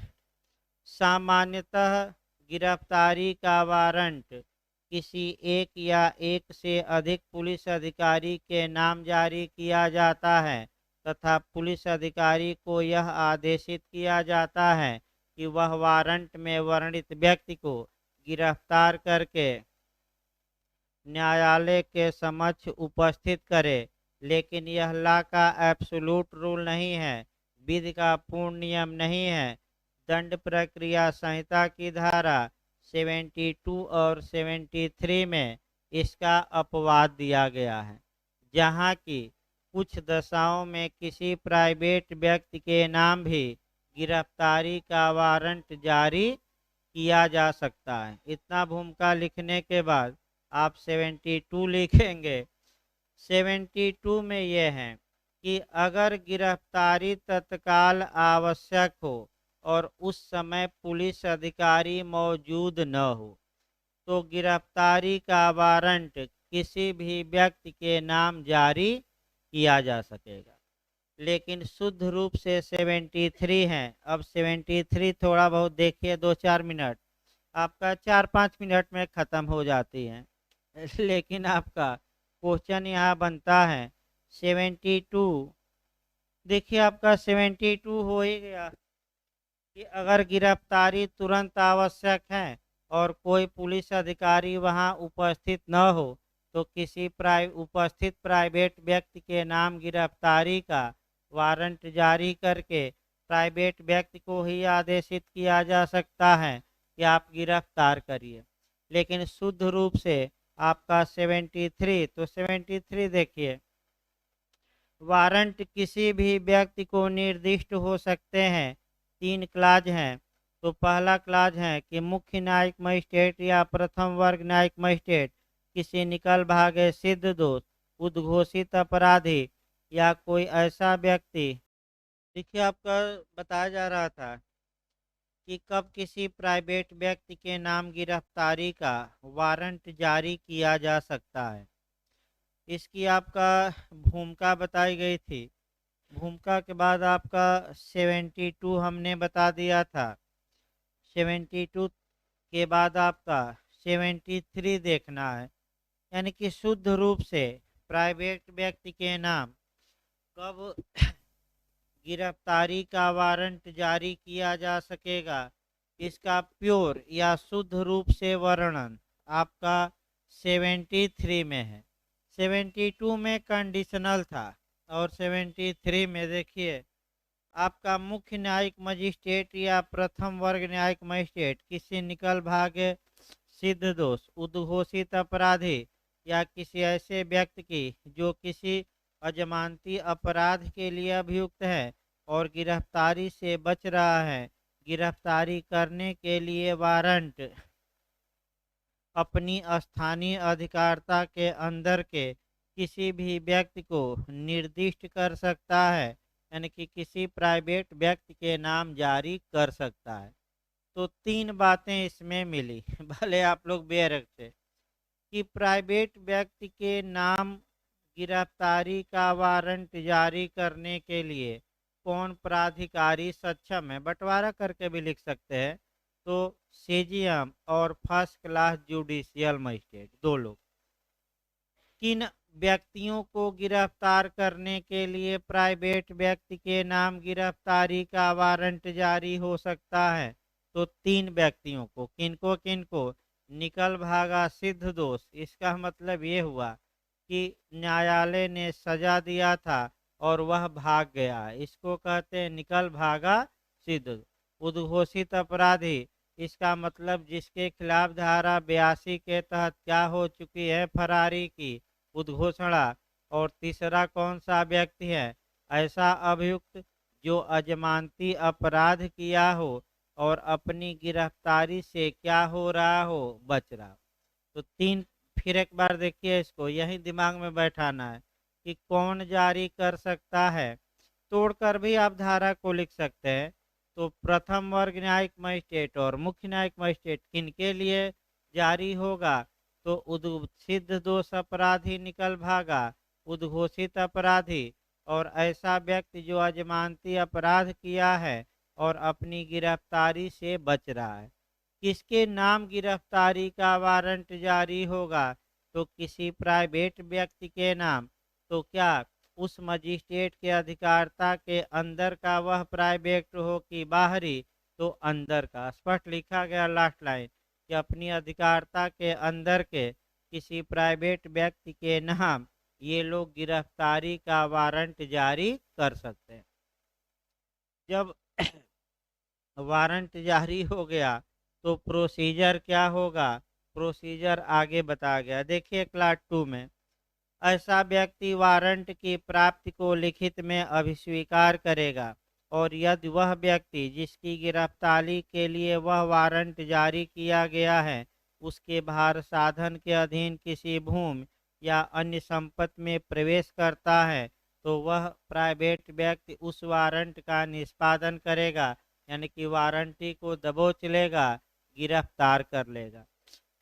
सामान्यतः गिरफ्तारी का वारंट किसी एक या एक से अधिक पुलिस अधिकारी के नाम जारी किया जाता है तथा पुलिस अधिकारी को यह आदेशित किया जाता है कि वह वारंट में वर्णित व्यक्ति को गिरफ्तार करके न्यायालय के समक्ष उपस्थित करे। लेकिन यह लॉ का एब्सोल्यूट रूल नहीं है, विधि का पूर्ण नियम नहीं है। दंड प्रक्रिया संहिता की धारा 72 और 73 में इसका अपवाद दिया गया है, जहां की कुछ दशाओं में किसी प्राइवेट व्यक्ति के नाम भी गिरफ्तारी का वारंट जारी किया जा सकता है। इतना भूमिका लिखने के बाद आप 72 लिखेंगे। 72 में यह है कि अगर गिरफ्तारी तत्काल आवश्यक हो और उस समय पुलिस अधिकारी मौजूद न हो तो गिरफ्तारी का वारंट किसी भी व्यक्ति के नाम जारी किया जा सकेगा। लेकिन शुद्ध रूप से 73 है। अब 73 थोड़ा बहुत देखिए, 2-4 मिनट, आपका 4-5 मिनट में ख़त्म हो जाती है। लेकिन आपका क्वेश्चन यहाँ बनता है 72। देखिए आपका 72 हो ही गया कि अगर गिरफ्तारी तुरंत आवश्यक है और कोई पुलिस अधिकारी वहां उपस्थित न हो तो किसी उपस्थित प्राइवेट व्यक्ति के नाम गिरफ्तारी का वारंट जारी करके प्राइवेट व्यक्ति को ही आदेशित किया जा सकता है कि आप गिरफ्तार करिए। लेकिन शुद्ध रूप से आपका 73, तो 73 देखिए। वारंट किसी भी व्यक्ति को निर्दिष्ट हो सकते हैं। 3 क्लाज हैं। तो पहला क्लाज है कि मुख्य न्यायिक मजिस्ट्रेट या प्रथम वर्ग न्यायिक मजिस्ट्रेट किसी निकल भागे सिद्ध दोष, उद्घोषित अपराधी या कोई ऐसा व्यक्ति। देखिए आपका बताया जा रहा था कि कब किसी प्राइवेट व्यक्ति के नाम गिरफ्तारी का वारंट जारी किया जा सकता है। इसकी आपका भूमिका बताई गई थी। भूमिका के बाद आपका 72 हमने बता दिया था। 72 के बाद आपका 73 देखना है, यानी कि शुद्ध रूप से प्राइवेट व्यक्ति के नाम कब गिरफ्तारी का वारंट जारी किया जा सकेगा। इसका प्योर या शुद्ध रूप से वर्णन आपका 73 में है। 72 में कंडीशनल था और 73 में देखिए आपका मुख्य न्यायिक मजिस्ट्रेट या प्रथम वर्ग न्यायिक मजिस्ट्रेट किसी निकल भागे सिद्ध दोष, उद्घोषित अपराधी या किसी ऐसे व्यक्ति की जो किसी अजमानती अपराध के लिए अभियुक्त है और गिरफ्तारी से बच रहा है, गिरफ्तारी करने के लिए वारंट अपनी स्थानीय अधिकारिता के अंदर के किसी भी व्यक्ति को निर्दिष्ट कर सकता है, यानी कि किसी प्राइवेट व्यक्ति के नाम जारी कर सकता है। तो तीन बातें इसमें मिली भले आप लोग बेरख थे कि प्राइवेट व्यक्ति के नाम गिरफ्तारी का वारंट जारी करने के लिए कौन प्राधिकारी सक्षम है, बंटवारा करके भी लिख सकते हैं। तो सीजीएम और फर्स्ट क्लास जुडिशियल मजिस्ट्रेट दो लोग। किन व्यक्तियों को गिरफ्तार करने के लिए प्राइवेट व्यक्ति के नाम गिरफ्तारी का वारंट जारी हो सकता है? तो तीन व्यक्तियों को। किनको किनको? निकल भागा सिद्ध दोष, इसका मतलब ये हुआ कि न्यायालय ने सजा दिया था और वह भाग गया, इसको कहते हैं निकल भागा सिद्ध। उद्घोषित अपराधी, इसका मतलब जिसके खिलाफ धारा 82 के तहत क्या हो चुकी है, फरारी की उद्घोषणा। और तीसरा कौन सा व्यक्ति है? ऐसा अभियुक्त जो अजमानती अपराध किया हो और अपनी गिरफ्तारी से क्या हो रहा हो, बच रहा हो। तो तीन, फिर एक बार देखिए इसको, यही दिमाग में बैठाना है कि कौन जारी कर सकता है। तोड़कर भी आप धारा को लिख सकते हैं। तो प्रथम वर्ग न्यायिक मजिस्ट्रेट और मुख्य न्यायिक मजिस्ट्रेट किनके लिए जारी होगा? तो सिद्ध दोष अपराधी निकल भागा, उद्घोषित अपराधी और ऐसा व्यक्ति जो अजमानती अपराध किया है और अपनी गिरफ्तारी से बच रहा है। किसके नाम गिरफ्तारी का वारंट जारी होगा? तो किसी प्राइवेट व्यक्ति के नाम। तो क्या उस मजिस्ट्रेट के अधिकारिता के अंदर का वह प्राइवेट हो कि बाहरी? तो अंदर का। स्पष्ट लिखा गया लास्ट लाइन कि अपनी अधिकारिता के अंदर के किसी प्राइवेट व्यक्ति के नाम ये लोग गिरफ्तारी का वारंट जारी कर सकते हैं। जब वारंट जारी हो गया तो प्रोसीजर क्या होगा? प्रोसीजर आगे बताया गया, देखिए क्लास 2 में। ऐसा व्यक्ति वारंट की प्राप्ति को लिखित में अभिस्वीकार करेगा और यदि वह व्यक्ति जिसकी गिरफ्तारी के लिए वह वारंट जारी किया गया है उसके भार साधन के अधीन किसी भूमि या अन्य संपत्ति में प्रवेश करता है तो वह प्राइवेट व्यक्ति उस वारंट का निष्पादन करेगा, यानी कि वारंटी को दबोच लेगा, गिरफ्तार कर लेगा।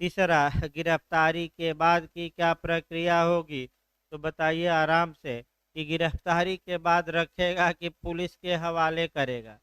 तीसरा, गिरफ्तारी के बाद की क्या प्रक्रिया होगी? तो बताइए आराम से कि गिरफ्तारी के बाद रखेगा कि पुलिस के हवाले करेगा?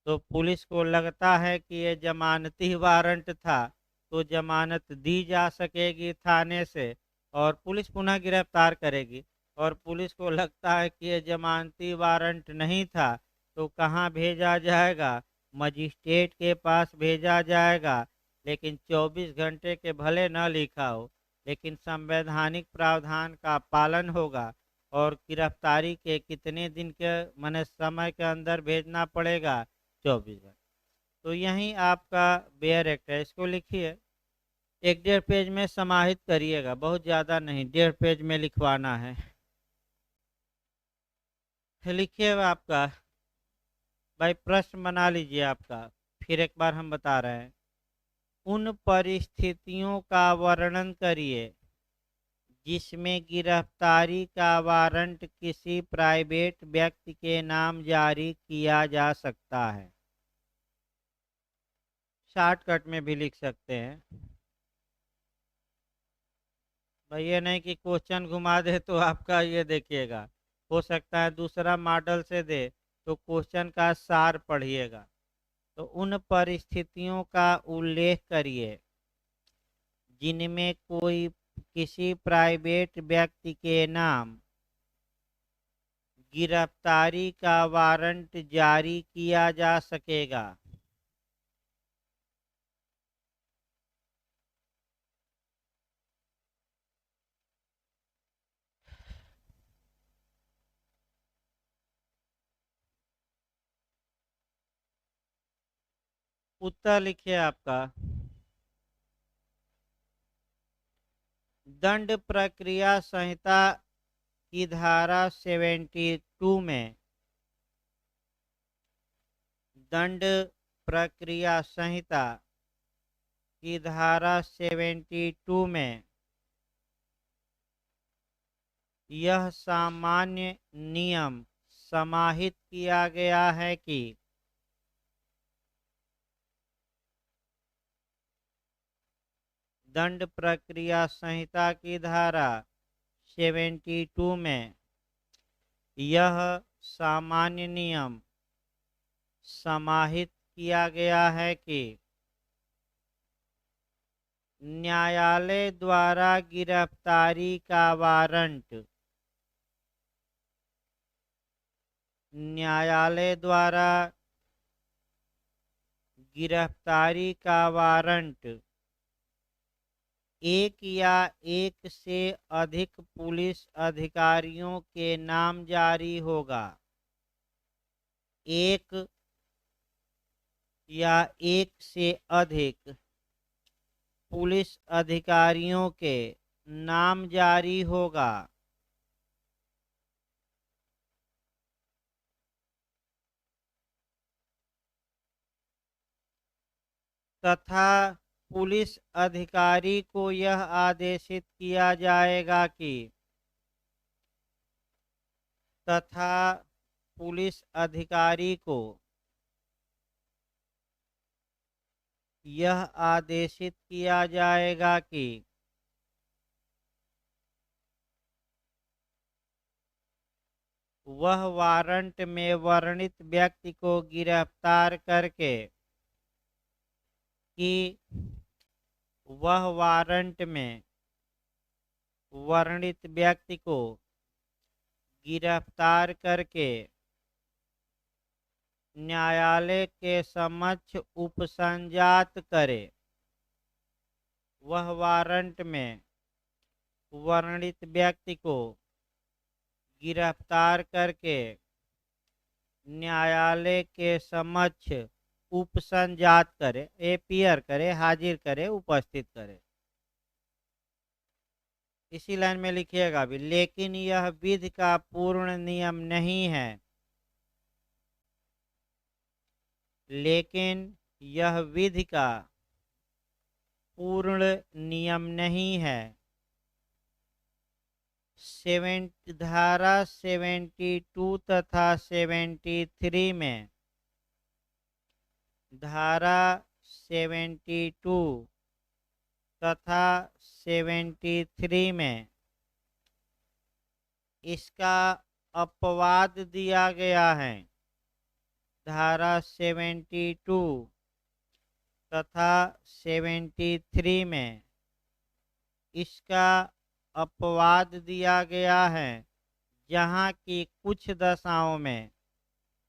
तो पुलिस को लगता है कि ये जमानती वारंट था तो जमानत दी जा सकेगी थाने से और पुलिस पुनः गिरफ्तार करेगी। और पुलिस को लगता है कि ये जमानती वारंट नहीं था तो कहाँ भेजा जाएगा? मजिस्ट्रेट के पास भेजा जाएगा। लेकिन 24 घंटे के भले न लिखा हो, लेकिन संवैधानिक प्रावधान का पालन होगा और गिरफ्तारी के कितने दिन के माने समय के अंदर भेजना पड़ेगा? 24 घंटे। तो यही आपका बेयर एक्ट है, इसको लिखिए। 1-1.5 पेज में समाहित करिएगा, बहुत ज़्यादा नहीं, 1.5 पेज में लिखवाना है। लिखिए आपका भाई, प्रश्न बना लीजिए आपका। फिर एक बार हम बता रहे हैं, उन परिस्थितियों का वर्णन करिए जिसमें गिरफ्तारी का वारंट किसी प्राइवेट व्यक्ति के नाम जारी किया जा सकता है। शॉर्टकट में भी लिख सकते हैं। भाई ये नहीं कि क्वेश्चन घुमा दे तो आपका ये देखिएगा, हो सकता है दूसरा मॉडल से दे तो क्वेश्चन का सार पढ़िएगा। तो उन परिस्थितियों का उल्लेख करिए जिनमें कोई किसी प्राइवेट व्यक्ति के नाम गिरफ्तारी का वारंट जारी किया जा सकेगा। उत्तर लिखिए आपका। दंड प्रक्रिया संहिता की धारा 72 में, दंड प्रक्रिया संहिता की धारा 72 में यह सामान्य नियम समाहित किया गया है कि दंड प्रक्रिया संहिता की धारा 72 में यह सामान्य नियम समाहित किया गया है कि न्यायालय द्वारा गिरफ्तारी का वारंट, न्यायालय द्वारा गिरफ्तारी का वारंट एक या एक से अधिक पुलिस अधिकारियों के नाम जारी होगा। एक या एक से अधिक पुलिस अधिकारियों के नाम जारी होगा तथा पुलिस अधिकारी को यह आदेशित किया जाएगा कि तथा पुलिस अधिकारी को यह आदेशित किया जाएगा कि वह वारंट में वर्णित व्यक्ति को गिरफ्तार करके कि वह वारंट में वर्णित व्यक्ति को गिरफ्तार करके न्यायालय के समक्ष उपसंजात करे। वह वारंट में वर्णित व्यक्ति को गिरफ्तार करके न्यायालय के समक्ष उपसंजात करे, अपीयर करे, हाजिर करे, उपस्थित करे। इसी लाइन में लिखिएगा भी, लेकिन यह विधि का पूर्ण नियम नहीं है, लेकिन यह विधि का पूर्ण नियम नहीं है। धारा 72 तथा 73 में, धारा 72 तथा 73 में इसका अपवाद दिया गया है। धारा 72 तथा 73 में इसका अपवाद दिया गया है, जहाँ की कुछ दशाओं में,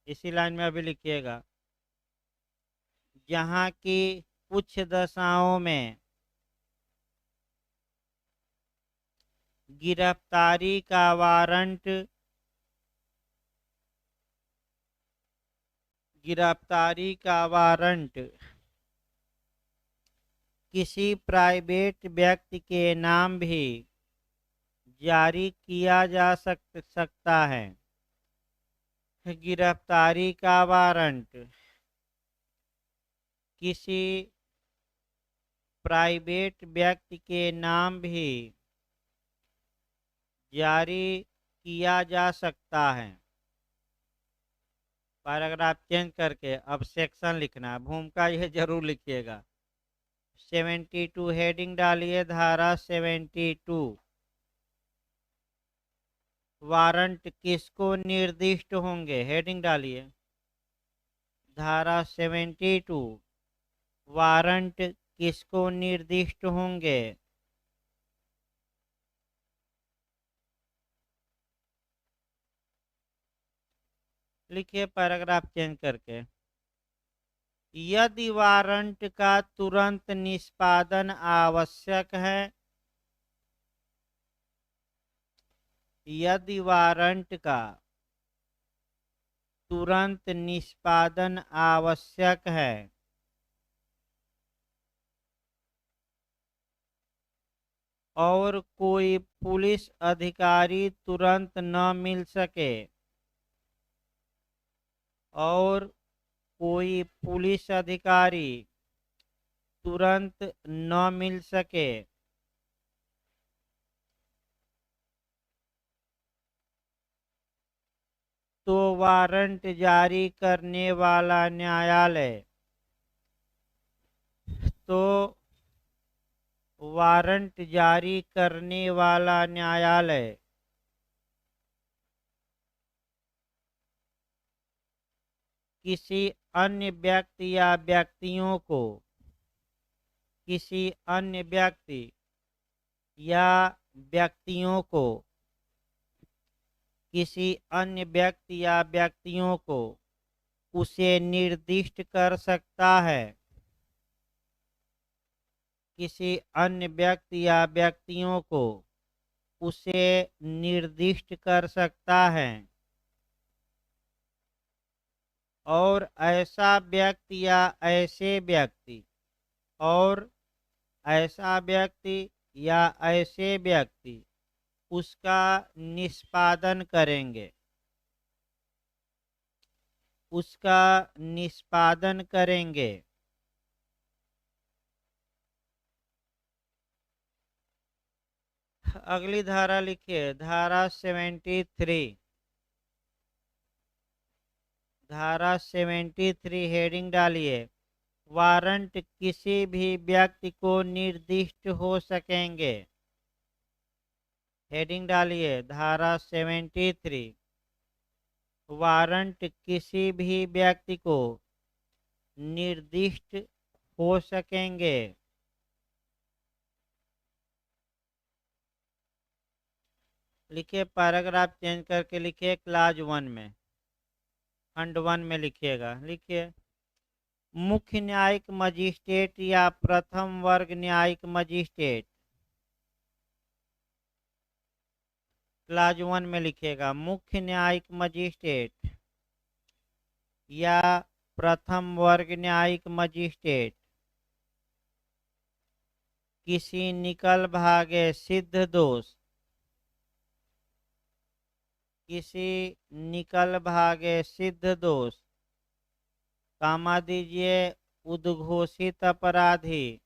इसी लाइन में अभी लिखिएगा, जहाँ की कुछ दशाओं में गिरफ्तारी का वारंट, गिरफ्तारी का वारंट किसी प्राइवेट व्यक्ति के नाम भी जारी किया जा सकता है। गिरफ्तारी का वारंट किसी प्राइवेट व्यक्ति के नाम भी जारी किया जा सकता है। पैराग्राफ चेंज करके अब सेक्शन लिखना है, भूमिका यह जरूर लिखिएगा। 72 हेडिंग डालिए, धारा 72 वारंट किसको निर्दिष्ट होंगे, हेडिंग डालिए। धारा 72 वारंट किसको निर्दिष्ट होंगे। लिखिए पैराग्राफ चेंज करके। यदि वारंट का तुरंत निष्पादन आवश्यक है, यदि वारंट का तुरंत निष्पादन आवश्यक है और कोई पुलिस अधिकारी तुरंत न मिल सके, और कोई पुलिस अधिकारी तुरंत न मिल सके, तो वारंट जारी करने वाला न्यायालय तो वारंट जारी करने वाला न्यायालय किसी अन्य व्यक्ति या व्यक्तियों को, किसी अन्य व्यक्ति या व्यक्तियों को, किसी अन्य व्यक्ति या व्यक्तियों को उसे निर्दिष्ट कर सकता है, किसी अन्य व्यक्ति या व्यक्तियों को उसे निर्दिष्ट कर सकता है, और ऐसा व्यक्ति या ऐसे व्यक्ति, और ऐसा व्यक्ति या ऐसे व्यक्ति उसका निष्पादन करेंगे, उसका निष्पादन करेंगे। अगली धारा लिखिए, धारा 73। धारा 73 हेडिंग डालिए। वारंट किसी भी व्यक्ति को निर्दिष्ट हो सकेंगे। हेडिंग डालिए, धारा 73 वारंट किसी भी व्यक्ति को निर्दिष्ट हो सकेंगे। लिखिए पैराग्राफ चेंज करके लिखिए, क्लास 1 में, खंड 1 में लिखिएगा। लिखिए, मुख्य न्यायिक मजिस्ट्रेट या प्रथम वर्ग न्यायिक मजिस्ट्रेट, क्लास 1 में लिखिएगा, मुख्य न्यायिक मजिस्ट्रेट या प्रथम वर्ग न्यायिक मजिस्ट्रेट किसी निकल भागे सिद्ध दोष, किसी निकल भागे सिद्ध दोष, कामा दीजिए उद्घोषित अपराधी,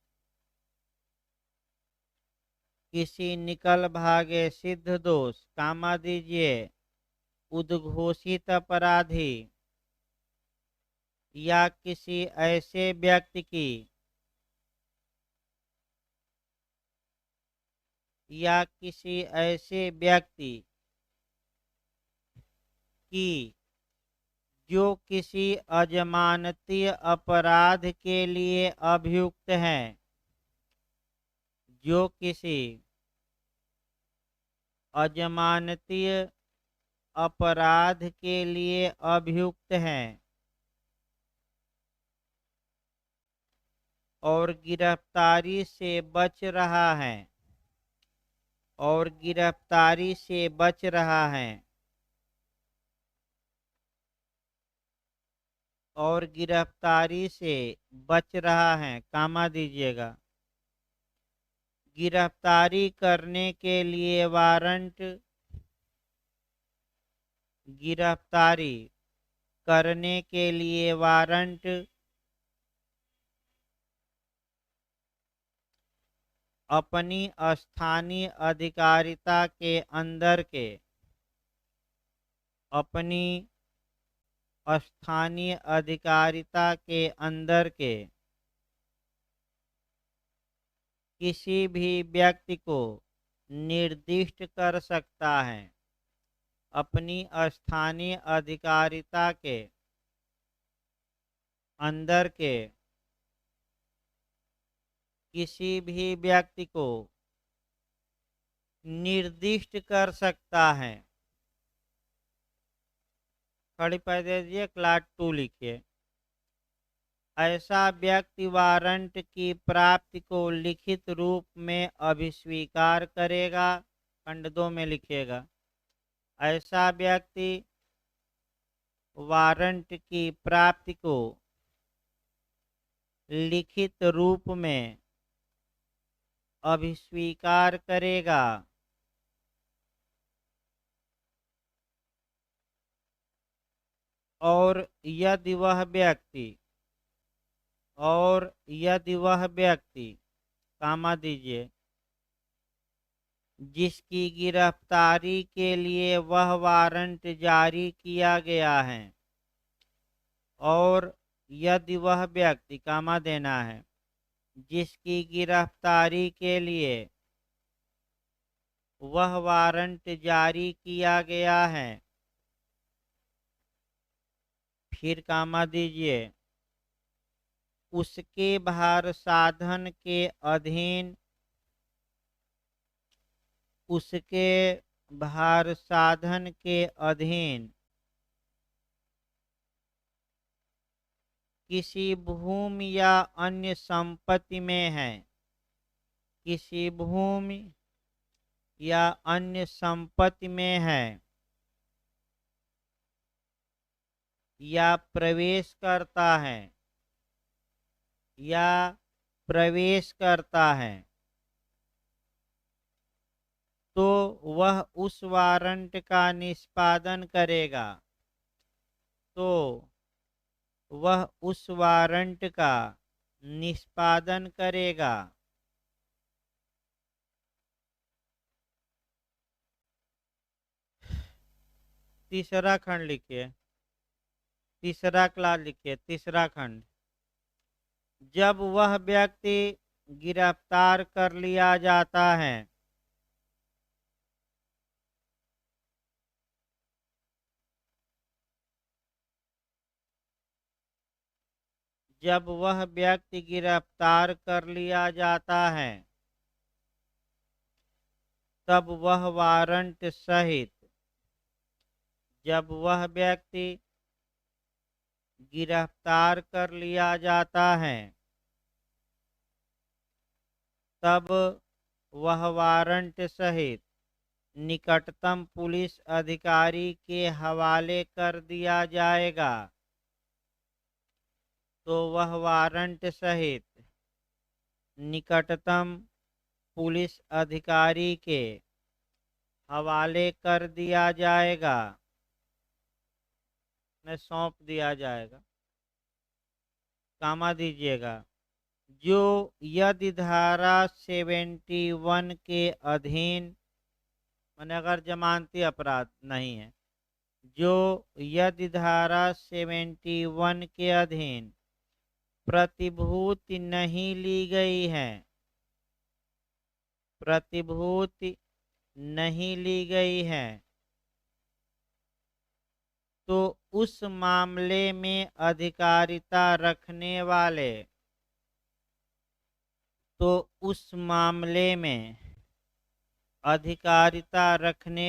किसी निकल भागे सिद्ध दोष, कामा दीजिए उद्घोषित अपराधी, या किसी ऐसे व्यक्ति की, या किसी ऐसे व्यक्ति की जो किसी अजमानती अपराध के लिए अभियुक्त है, जो किसी अजमानती अपराध के लिए अभियुक्त है और गिरफ्तारी से बच रहा है, और गिरफ्तारी से बच रहा है, और गिरफ्तारी से बच रहा है, कामा दीजिएगा, गिरफ्तारी करने के लिए वारंट, गिरफ्तारी करने के लिए वारंट अपनी स्थानीय अधिकारिता के अंदर के, अपनी स्थानीय अधिकारिता के अंदर के किसी भी व्यक्ति को निर्दिष्ट कर सकता है, अपनी स्थानीय अधिकारिता के अंदर के किसी भी व्यक्ति को निर्दिष्ट कर सकता है। खड़ी पर दे दीजिए, क्लास 2 लिखिए। ऐसा व्यक्ति वारंट की प्राप्ति को लिखित रूप में अभिस्वीकार करेगा। खंड 2 में लिखिएगा, ऐसा व्यक्ति वारंट की प्राप्ति को लिखित रूप में अभिस्वीकार करेगा और यदि वह व्यक्ति कामा दीजिए जिसकी गिरफ्तारी के लिए वह वारंट जारी किया गया है, और यदि वह व्यक्ति कामा देना है जिसकी गिरफ्तारी के लिए वह वारंट जारी किया गया है, फिर कामा दीजिए उसके भार साधन के अधीन किसी भूमि या अन्य संपत्ति में है, किसी भूमि या अन्य संपत्ति में है, या प्रवेश करता है, तो वह उस वारंट का निष्पादन करेगा। तीसरा खंड लिखिए, तीसरा क्लास लिखिए, तीसरा खंड। जब वह व्यक्ति गिरफ्तार कर लिया जाता है, जब वह व्यक्ति गिरफ्तार कर लिया जाता है, तब वह वारंट सहित जब वह व्यक्ति गिरफ्तार कर लिया जाता है, तब वह वारंट सहित निकटतम पुलिस अधिकारी के हवाले कर दिया जाएगा। तो वह वारंट सहित निकटतम पुलिस अधिकारी के हवाले कर दिया जाएगा, न सौंप दिया जाएगा। कामा दीजिएगा, जो यदि धारा 71 के अधीन, माने अगर जमानती अपराध नहीं है, जो यदि धारा 71 के अधीन प्रतिभूति नहीं ली गई है, प्रतिभूति नहीं ली गई है, तो उस मामले में अधिकारिता रखने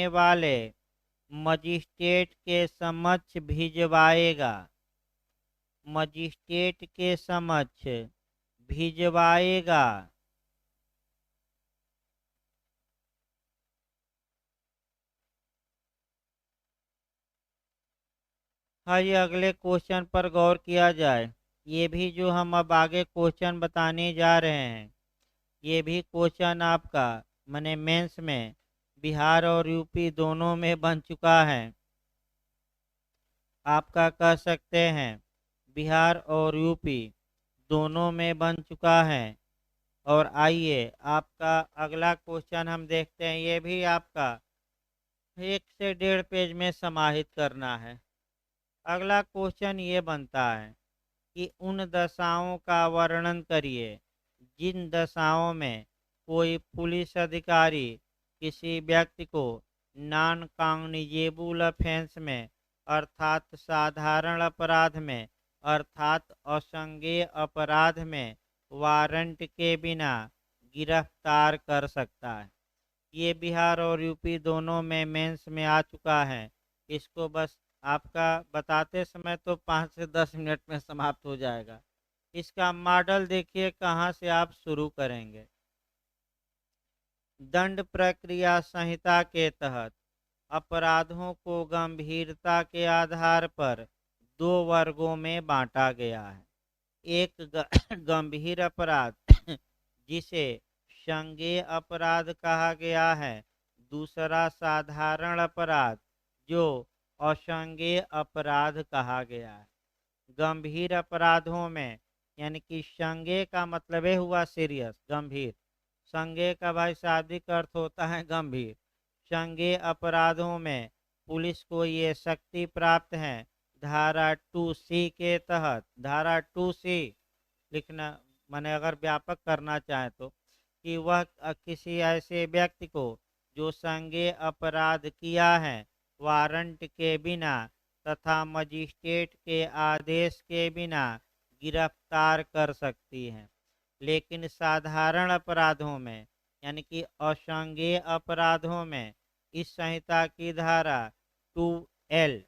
वाले मजिस्ट्रेट के समक्ष भिजवाएगा। हाँ, ये अगले क्वेश्चन पर गौर किया जाए। ये भी जो हम अब आगे क्वेश्चन बताने जा रहे हैं, ये भी क्वेश्चन आपका माने मेंस में बिहार और यूपी दोनों में बन चुका है। आपका कह सकते हैं बिहार और यूपी दोनों में बन चुका है। और आइए आपका अगला क्वेश्चन हम देखते हैं। ये भी आपका 1 से 1.5 पेज में समाहित करना है। अगला क्वेश्चन ये बनता है कि उन दशाओं का वर्णन करिए जिन दशाओं में कोई पुलिस अधिकारी किसी व्यक्ति को नॉन कॉग्निजेबल ऑफेंस में अर्थात साधारण अपराध में अर्थात असंज्ञेय अपराध में वारंट के बिना गिरफ्तार कर सकता है। ये बिहार और यूपी दोनों में मेंस में आ चुका है। इसको बस आपका बताते समय तो 5 से 10 मिनट में समाप्त हो जाएगा। इसका मॉडल देखिए कहाँ से आप शुरू करेंगे। दंड प्रक्रिया संहिता के तहत अपराधों को गंभीरता के आधार पर 2 वर्गों में बांटा गया है। एक गंभीर अपराध जिसे संज्ञेय अपराध कहा गया है। दूसरा साधारण अपराध जो असंज्ञेय अपराध कहा गया है। गंभीर अपराधों में यानी कि संज्ञेय का मतलब है हुआ सीरियस, गंभीर। संज्ञेय का भाई शाब्दिक अर्थ होता है गंभीर। संज्ञेय अपराधों में पुलिस को ये शक्ति प्राप्त है धारा 2C के तहत। धारा 2C लिखना माने अगर व्यापक करना चाहे तो कि वह किसी ऐसे व्यक्ति को जो संज्ञेय अपराध किया है वारंट के बिना तथा मजिस्ट्रेट के आदेश के बिना गिरफ्तार कर सकती है। लेकिन साधारण अपराधों में यानी कि असंज्ञेय अपराधों में इस संहिता की धारा 2L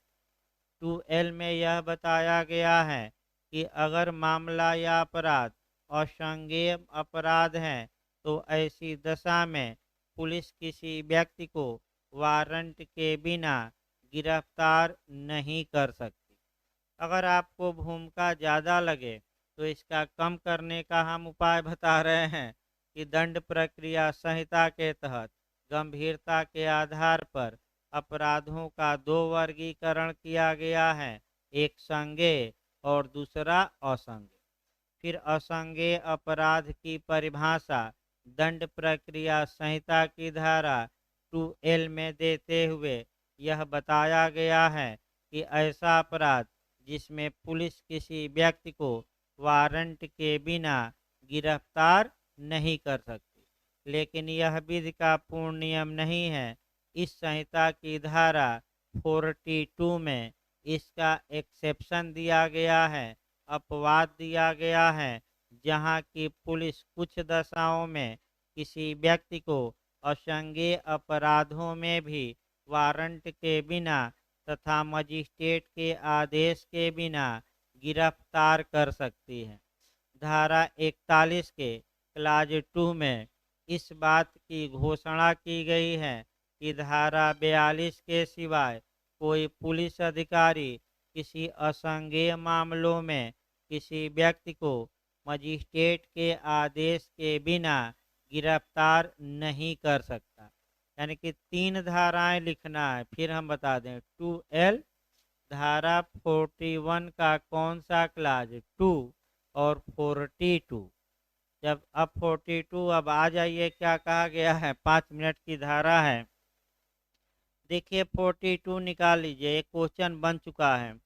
में यह बताया गया है कि अगर मामला या अपराध असंज्ञेय अपराध है तो ऐसी दशा में पुलिस किसी व्यक्ति को वारंट के बिना गिरफ्तार नहीं कर सकती। अगर आपको भूमिका ज़्यादा लगे तो इसका कम करने का हम उपाय बता रहे हैं कि दंड प्रक्रिया संहिता के तहत गंभीरता के आधार पर अपराधों का 2 वर्गीकरण किया गया है, एक संज्ञेय और दूसरा असंज्ञेय। फिर असंज्ञेय अपराध की परिभाषा दंड प्रक्रिया संहिता की धारा 2L में देते हुए यह बताया गया है कि ऐसा अपराध जिसमें पुलिस किसी व्यक्ति को वारंट के बिना गिरफ्तार नहीं कर सकती। लेकिन यह विधि का पूर्ण नियम नहीं है। इस संहिता की धारा 42 में इसका एक्सेप्शन दिया गया है, अपवाद दिया गया है, जहां की पुलिस कुछ दशाओं में किसी व्यक्ति को असंज्ञेय अपराधों में भी वारंट के बिना तथा मजिस्ट्रेट के आदेश के बिना गिरफ्तार कर सकती है। धारा 41 के क्लाज 2 में इस बात की घोषणा की गई है कि धारा 42 के सिवाय कोई पुलिस अधिकारी किसी असंज्ञेय मामलों में किसी व्यक्ति को मजिस्ट्रेट के आदेश के बिना गिरफ्तार नहीं कर सकता। यानी कि 3 धाराएं लिखना है। फिर हम बता दें 2L धारा 41 का कौन सा क्लाज 2 और 42। जब अब 42 अब आ जाइए क्या कहा गया है। 5 मिनट की धारा है। देखिए 42 निकाल लीजिए। एक क्वेश्चन बन चुका है।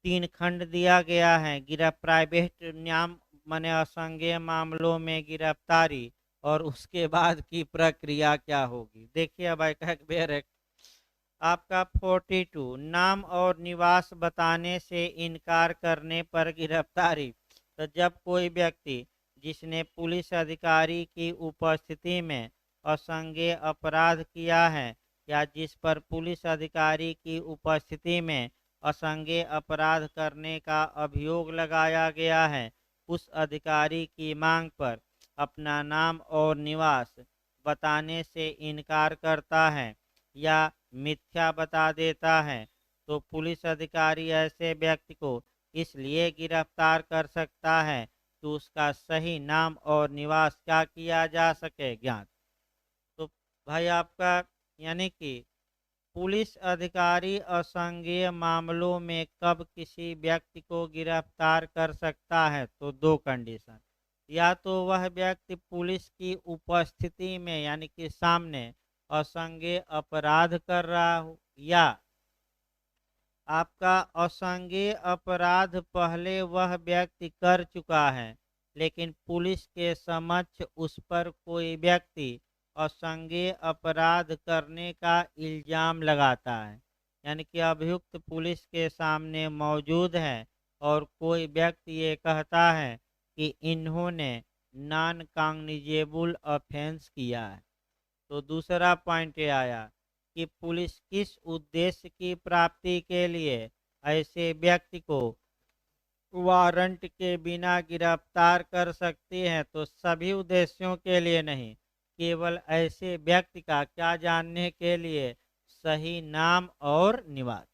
3 खंड दिया गया है। प्राइवेट न्याय माने असंज्ञेय मामलों में गिरफ्तारी और उसके बाद की प्रक्रिया क्या होगी। देखिए अब एक बेर आपका 42 नाम और निवास बताने से इनकार करने पर गिरफ्तारी। तो जब कोई व्यक्ति जिसने पुलिस अधिकारी की उपस्थिति में असंज्ञेय अपराध किया है या जिस पर पुलिस अधिकारी की उपस्थिति में असंज्ञेय अपराध करने का अभियोग लगाया गया है, उस अधिकारी की मांग पर अपना नाम और निवास बताने से इनकार करता है या मिथ्या बता देता है तो पुलिस अधिकारी ऐसे व्यक्ति को इसलिए गिरफ्तार कर सकता है तो उसका सही नाम और निवास क्या किया जा सके, ज्ञात। तो भाई आपका यानी कि पुलिस अधिकारी असंज्ञेय मामलों में कब किसी व्यक्ति को गिरफ्तार कर सकता है तो 2 कंडीशन। या तो वह व्यक्ति पुलिस की उपस्थिति में यानी कि सामने असंज्ञेय अपराध कर रहा हो या आपका असंज्ञेय अपराध पहले वह व्यक्ति कर चुका है लेकिन पुलिस के समक्ष उस पर कोई व्यक्ति असंज्ञेय अपराध करने का इल्जाम लगाता है, यानी कि अभियुक्त पुलिस के सामने मौजूद है और कोई व्यक्ति ये कहता है कि इन्होंने नॉन कॉग्निजेबल ऑफेंस किया है। तो दूसरा पॉइंट ये आया कि पुलिस किस उद्देश्य की प्राप्ति के लिए ऐसे व्यक्ति को वारंट के बिना गिरफ्तार कर सकती है। तो सभी उद्देश्यों के लिए नहीं, केवल ऐसे व्यक्ति का क्या जानने के लिए, सही नाम और निवास।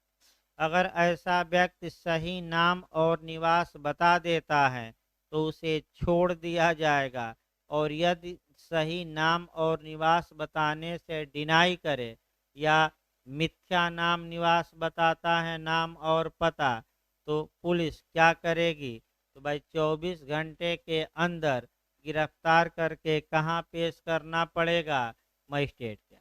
अगर ऐसा व्यक्ति सही नाम और निवास बता देता है तो उसे छोड़ दिया जाएगा, और यदि सही नाम और निवास बताने से डिनाई करे या मिथ्या नाम निवास बताता है, नाम और पता, तो पुलिस क्या करेगी? तो भाई 24 घंटे के अंदर गिरफ्तार करके कहाँ पेश करना पड़ेगा? मजिस्ट्रेट के।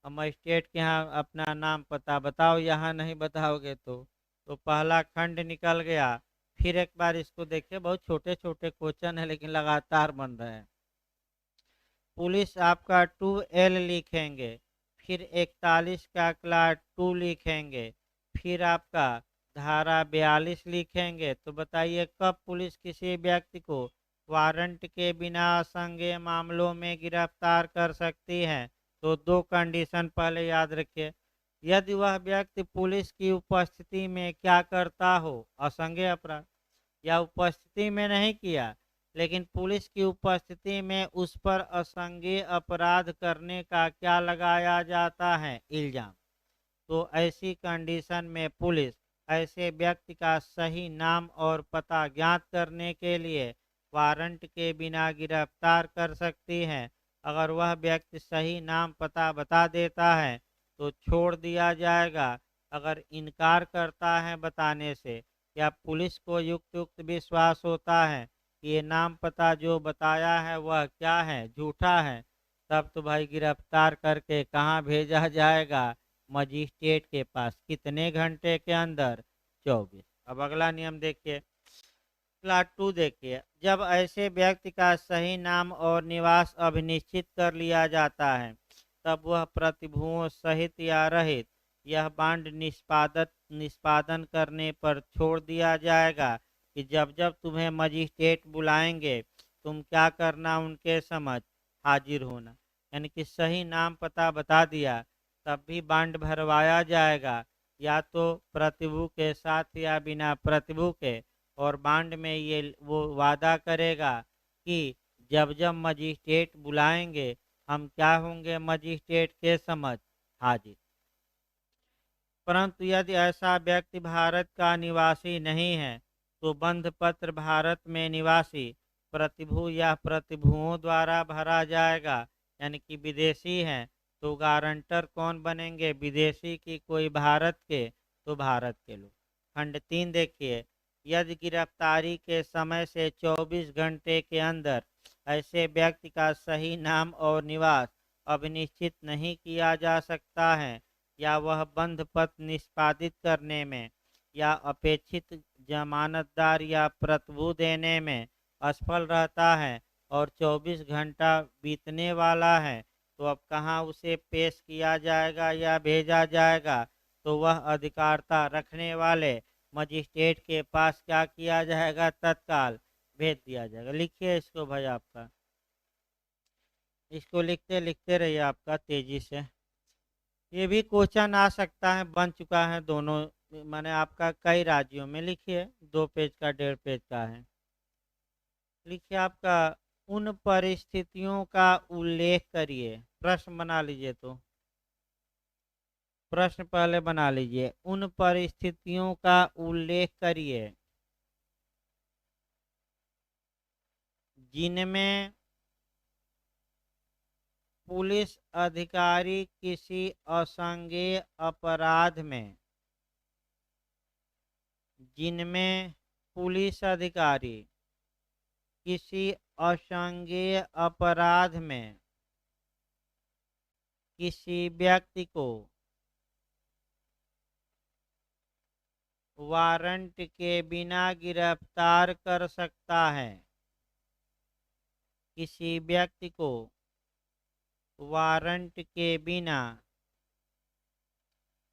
अब मजिस्ट्रेट के यहाँ अपना नाम पता बताओ, यहाँ नहीं बताओगे तो पहला खंड निकल गया। फिर एक बार इसको देखिए, बहुत छोटे छोटे क्वेश्चन है लेकिन लगातार बन रहे हैं। पुलिस आपका 2L लिखेंगे, फिर 41 का क्लास 2 लिखेंगे, फिर आपका धारा 42 लिखेंगे। तो बताइए कब पुलिस किसी व्यक्ति को वारंट के बिना असंज्ञेय मामलों में गिरफ्तार कर सकती है? तो दो कंडीशन पहले याद रखिए। यदि वह व्यक्ति पुलिस की उपस्थिति में क्या करता हो, असंज्ञेय अपराध, या उपस्थिति में नहीं किया लेकिन पुलिस की उपस्थिति में उस पर असंज्ञेय अपराध करने का क्या लगाया जाता है? इल्जाम। तो ऐसी कंडीशन में पुलिस ऐसे व्यक्ति का सही नाम और पता ज्ञात करने के लिए वारंट के बिना गिरफ्तार कर सकती है। अगर वह व्यक्ति सही नाम पता बता देता है तो छोड़ दिया जाएगा। अगर इनकार करता है बताने से, या पुलिस को युक्त विश्वास होता है कि ये नाम पता जो बताया है वह क्या है, झूठा है, तब तो भाई गिरफ्तार करके कहाँ भेजा जाएगा? मजिस्ट्रेट के पास। कितने घंटे के अंदर? 24। अब अगला नियम देखिए, क्लास 2 देखिए। जब ऐसे व्यक्ति का सही नाम और निवास अभिनिश्चित कर लिया जाता है तब वह प्रतिभुओं सहित या रहित यह बांड निष्पादन करने पर छोड़ दिया जाएगा कि जब जब तुम्हें मजिस्ट्रेट बुलाएंगे तुम क्या करना, उनके समझ हाजिर होना। यानी कि सही नाम पता बता दिया तब भी बांड भरवाया जाएगा, या तो प्रतिभु के साथ या बिना प्रतिभु के। और बांड में ये वो वादा करेगा कि जब जब मजिस्ट्रेट बुलाएंगे हम क्या होंगे? मजिस्ट्रेट के समझ हाजिर। परंतु यदि ऐसा व्यक्ति भारत का निवासी नहीं है तो बंध पत्र भारत में निवासी प्रतिभु या प्रतिभुओं द्वारा भरा जाएगा। यानी कि विदेशी हैं तो गारंटर कौन बनेंगे? विदेशी की कोई भारत के तो भारत के लोग। खंड 3 देखिए, यदि गिरफ्तारी के समय से 24 घंटे के अंदर ऐसे व्यक्ति का सही नाम और निवास अभिनिश्चित नहीं किया जा सकता है, या वह बंध पत्र निष्पादित करने में या अपेक्षित जमानतदार या प्रतिभू देने में असफल रहता है और 24 घंटा बीतने वाला है, तो अब कहाँ उसे पेश किया जाएगा या भेजा जाएगा? तो वह अधिकारिता रखने वाले मजिस्ट्रेट के पास क्या किया जाएगा? तत्काल भेज दिया जाएगा। लिखिए इसको भाई, आपका इसको लिखते लिखते रहिए आपका तेजी से। ये भी क्वेश्चन आ सकता है, बन चुका है दोनों, माने आपका कई राज्यों में। लिखिए 2 पेज का 1.5 पेज का है। लिखिए आपका, उन परिस्थितियों का उल्लेख करिए। प्रश्न बना लीजिए, तो प्रश्न पहले बना लीजिए। उन परिस्थितियों का उल्लेख करिए जिनमें पुलिस अधिकारी किसी असंज्ञेय अपराध में जिनमें पुलिस अधिकारी किसी असंज्ञेय अपराध में किसी व्यक्ति को वारंट के बिना गिरफ्तार कर सकता है। किसी व्यक्ति को वारंट के बिना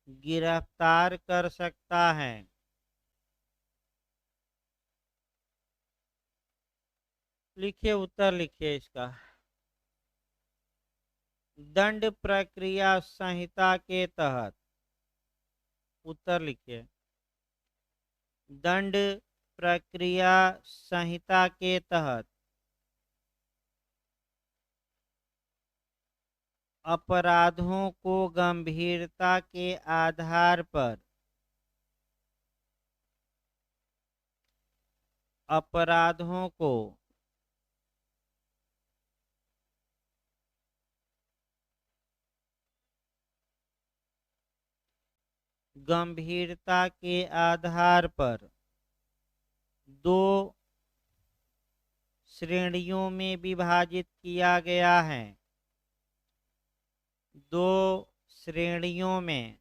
गिरफ्तार कर सकता है। लिखिए, उत्तर लिखिए इसका। दंड प्रक्रिया संहिता के तहत, उत्तर लिखिए। दंड प्रक्रिया संहिता के तहत अपराधों को गंभीरता के आधार पर अपराधों को गंभीरता के आधार पर दो श्रेणियों में विभाजित किया गया है। दो श्रेणियों में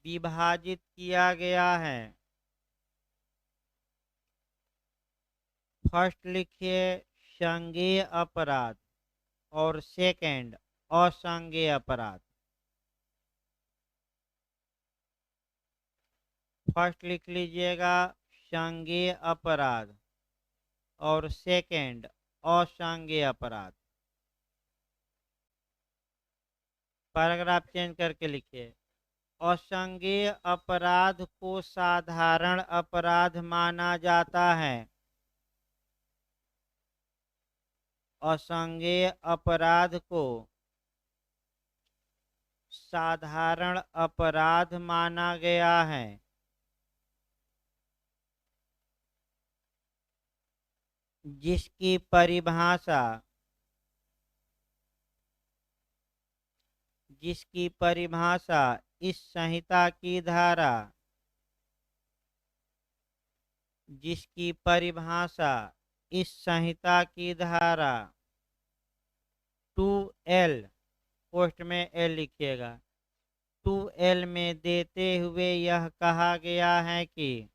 विभाजित किया गया है। फर्स्ट लिखिए संज्ञेय अपराध और सेकंड असंज्ञेय अपराध। फर्स्ट लिख लीजिएगा संज्ञेय अपराध और सेकंड असंज्ञेय अपराध। पैराग्राफ चेंज करके लिखिए। असंज्ञेय अपराध को साधारण अपराध माना जाता है। असंज्ञेय अपराध को साधारण अपराध माना गया है। जिसकी परिभाषा इस संहिता की धारा जिसकी परिभाषा इस संहिता की धारा 2L, पोस्ट में L लिखिएगा, 2L में देते हुए यह कहा गया है कि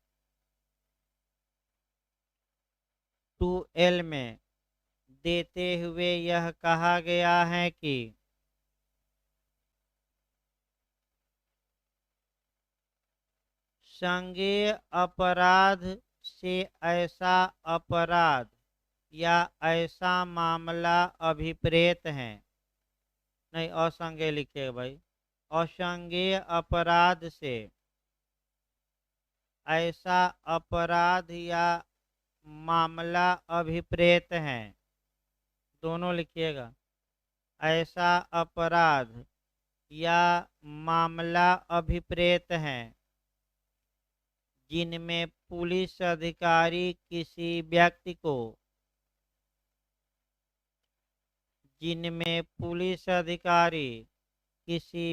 2L में देते हुए यह कहा गया है कि संज्ञेय अपराध से ऐसा अपराध या ऐसा मामला अभिप्रेत है। नहीं, असंज्ञेय लिखिएगा भाई। असंज्ञेय अपराध से ऐसा अपराध या मामला अभिप्रेत है। दोनों लिखिएगा। ऐसा अपराध या मामला अभिप्रेत है जिनमें पुलिस अधिकारी किसी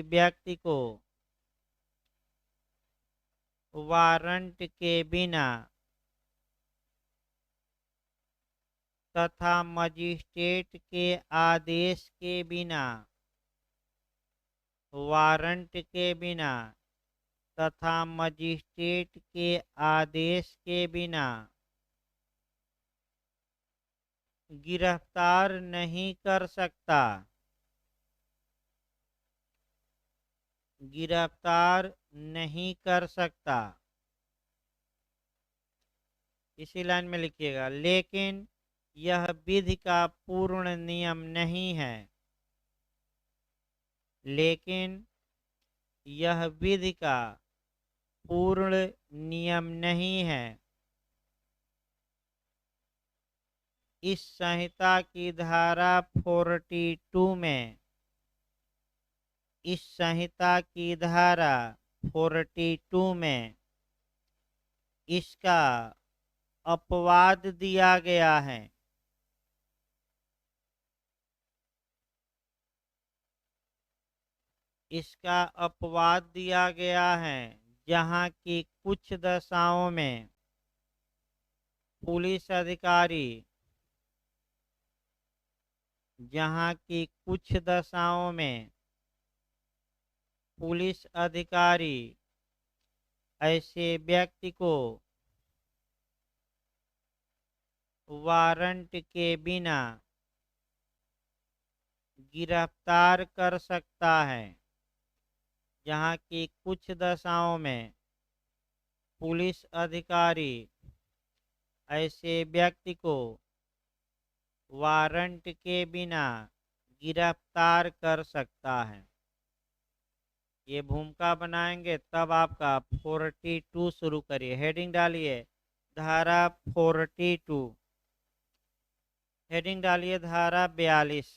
व्यक्ति को वारंट के बिना तथा मजिस्ट्रेट के आदेश के बिना वारंट के बिना तथा मजिस्ट्रेट के आदेश के बिना गिरफ्तार नहीं कर सकता। गिरफ्तार नहीं कर सकता। इसी लाइन में लिखिएगा। लेकिन यह विधि का पूर्ण नियम नहीं है। लेकिन यह विधि का पूर्ण नियम नहीं है। इस संहिता की धारा 42 में इस संहिता की धारा 42 में इसका अपवाद दिया गया है। इसका अपवाद दिया गया है जहाँ की कुछ दशाओं में पुलिस अधिकारी जहाँ की कुछ दशाओं में पुलिस अधिकारी ऐसे व्यक्ति को वारंट के बिना गिरफ्तार कर सकता है, जहाँ की कुछ दशाओं में पुलिस अधिकारी ऐसे व्यक्ति को वारंट के बिना गिरफ्तार कर सकता है। ये भूमिका बनाएंगे तब आपका 42 शुरू करिए। हेडिंग डालिए धारा 42, हेडिंग डालिए धारा 42,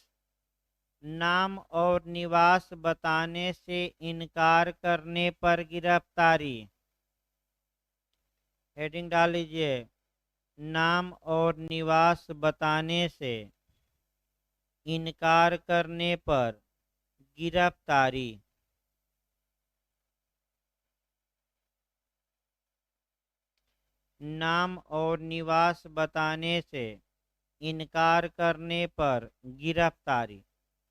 नाम और निवास बताने से इनकार करने पर गिरफ्तारी। हेडिंग डाल लीजिए नाम और निवास बताने से इनकार करने पर गिरफ्तारी। नाम और निवास बताने से इनकार करने पर गिरफ्तारी।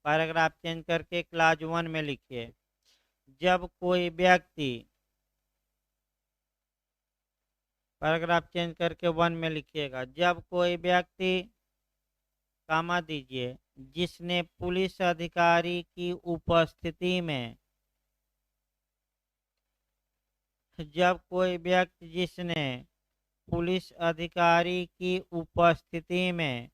पैराग्राफ चेंज करके क्लास 1 में लिखिए। जब कोई व्यक्ति, पैराग्राफ चेंज करके 1 में लिखिएगा, जब कोई व्यक्ति कामा दीजिए जिसने पुलिस अधिकारी की उपस्थिति में, जब कोई व्यक्ति जिसने पुलिस अधिकारी की उपस्थिति में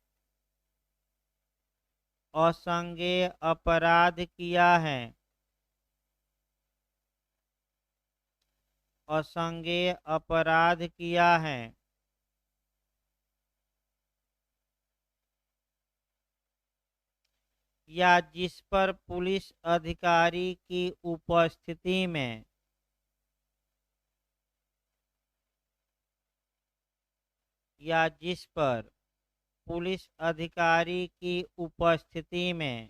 असंज्ञेय अपराध किया है, असंज्ञेय अपराध किया है, या जिस पर पुलिस अधिकारी की उपस्थिति में, या जिस पर पुलिस अधिकारी की उपस्थिति में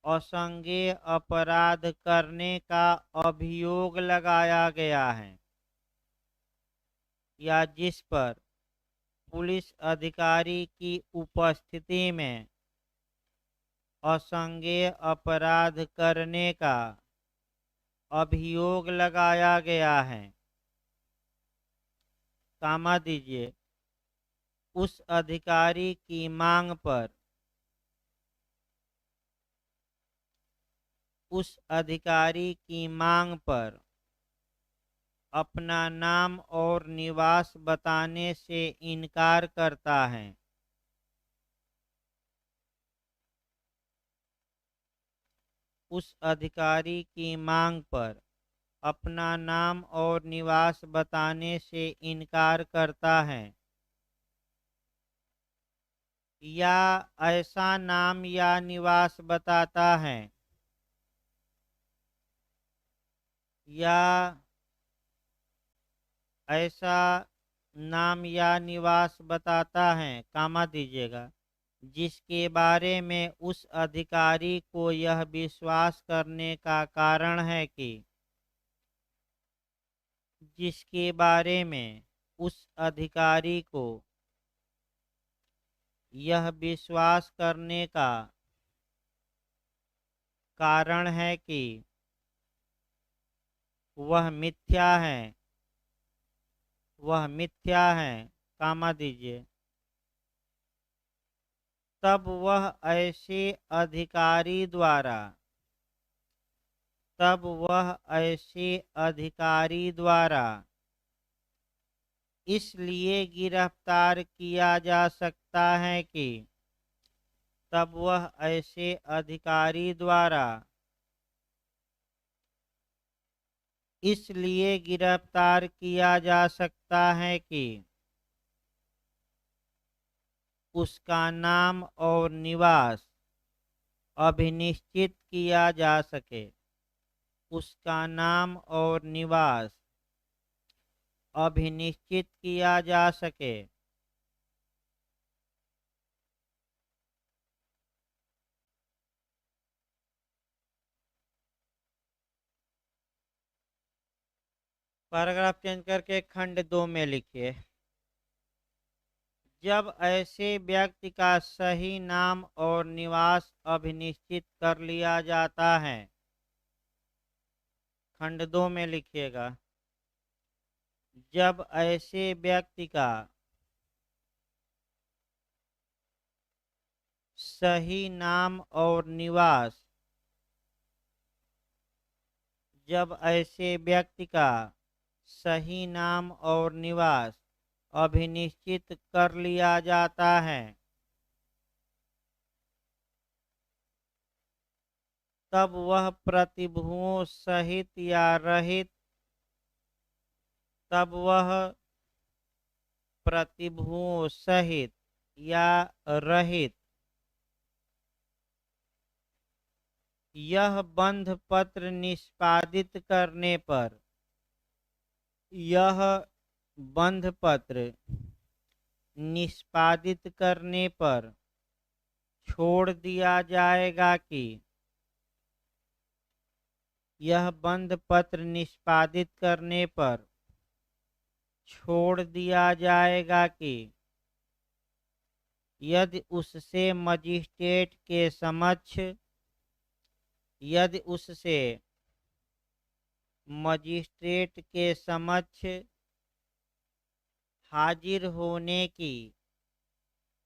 असंज्ञेय अपराध करने का अभियोग लगाया गया है, या जिस पर पुलिस अधिकारी की उपस्थिति में असंज्ञेय अपराध करने का अभियोग लगाया गया है, कामा दीजिए उस अधिकारी की मांग पर, उस अधिकारी की मांग पर अपना नाम और निवास बताने से इनकार करता है, उस अधिकारी की मांग पर अपना नाम और निवास बताने से इनकार करता है, या ऐसा नाम या निवास बताता है, या ऐसा नाम या निवास बताता है, कामा दीजिएगा, जिसके बारे में उस अधिकारी को यह विश्वास करने का कारण है कि, जिसके बारे में उस अधिकारी को यह विश्वास करने का कारण है कि वह मिथ्या है, वह मिथ्या है, कामा दीजिए, तब वह ऐसे अधिकारी द्वारा, तब वह ऐसे अधिकारी द्वारा इसलिए गिरफ्तार किया जा सकता है कि, तब वह ऐसे अधिकारी द्वारा इसलिए गिरफ्तार किया जा सकता है कि उसका नाम और निवास अभिनिश्चित किया जा सके, उसका नाम और निवास अभिनिश्चित किया जा सके। पैराग्राफ चेंज करके खंड 2 में लिखिए। जब ऐसे व्यक्ति का सही नाम और निवास अभिनिश्चित कर लिया जाता है, खंड 2 में लिखिएगा, जब ऐसे व्यक्ति का सही नाम और निवास। जब ऐसे व्यक्ति का सही नाम और निवास अभिनिश्चित कर लिया जाता है, तब वह प्रतिभुओं सहित या रहित तब वह प्रतिभुओं सहित या रहित यह बंध पत्र निष्पादित करने पर यह बंध पत्र निष्पादित करने पर छोड़ दिया जाएगा कि यह बंध पत्र निष्पादित करने पर छोड़ दिया जाएगा कि यदि उससे मजिस्ट्रेट के समक्ष यदि उससे मजिस्ट्रेट के समक्ष हाजिर होने की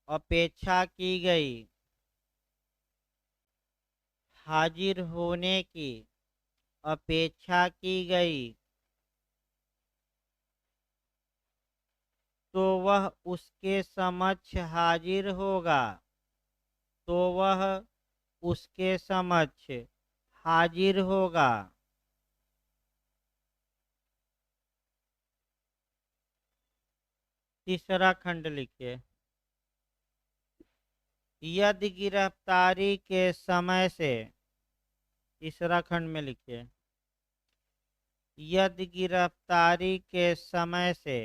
अपेक्षा की गई हाजिर होने की अपेक्षा की गई तो वह उसके समक्ष हाजिर होगा तो वह उसके समक्ष हाजिर होगा। तीसरा खंड लिखिए। यदि गिरफ्तारी के समय से तीसरा खंड में लिखिए। यदि गिरफ्तारी के समय से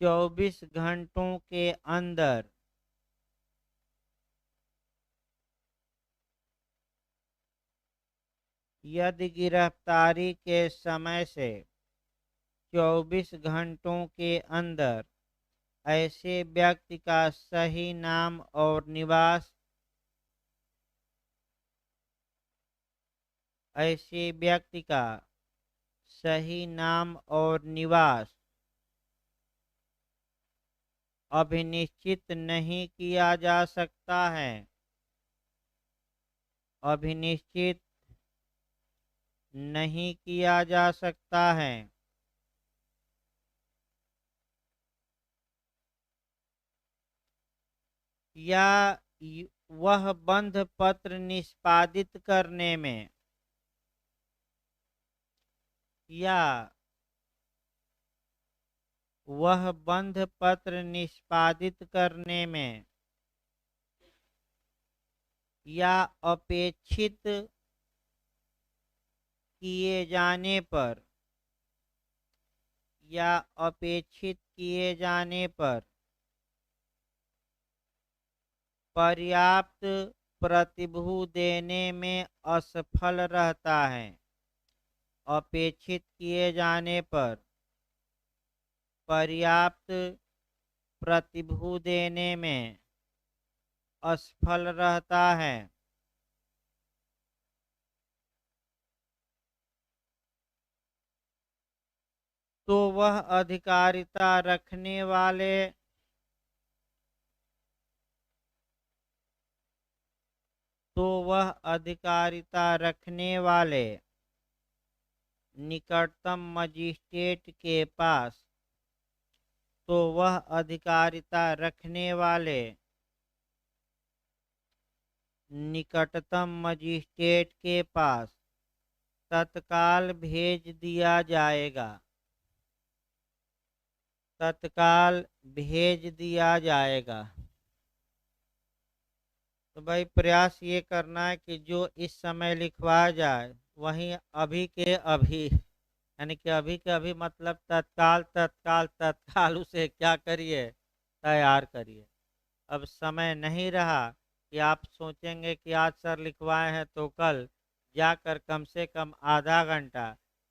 24 घंटों के अंदर यदि गिरफ्तारी के समय से 24 घंटों के अंदर ऐसे व्यक्ति का सही नाम और निवास ऐसे व्यक्ति का सही नाम और निवास अभिनिश्चित नहीं किया जा सकता है अभिनिश्चित नहीं किया जा सकता है या वह बंध पत्र निष्पादित करने में या वह बंध पत्र निष्पादित करने में या अपेक्षित किए जाने पर या अपेक्षित किए जाने पर पर्याप्त प्रतिभू देने में असफल रहता है अपेक्षित किए जाने पर पर्याप्त प्रतिभू देने में असफल रहता है तो वह अधिकारिता रखने वाले निकटतम मजिस्ट्रेट के पास तो वह अधिकारिता रखने वाले निकटतम मजिस्ट्रेट के पास तत्काल भेज दिया जाएगा तत्काल भेज दिया जाएगा। तो भाई प्रयास ये करना है कि जो इस समय लिखवाया जाए वहीं अभी के अभी यानी कि अभी के अभी मतलब तत्काल तत्काल तत्काल उसे क्या करिए तैयार करिए। अब समय नहीं रहा कि आप सोचेंगे कि आज सर लिखवाए हैं तो कल जाकर कम से कम आधा घंटा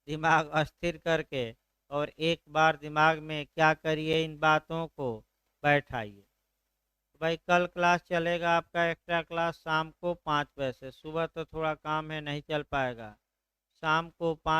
दिमाग अस्थिर करके और एक बार दिमाग में क्या करिए इन बातों को बैठाइए। भाई कल क्लास चलेगा आपका एक्स्ट्रा क्लास शाम को 5 बजे से। सुबह तो थोड़ा काम है नहीं चल पाएगा। शाम को 5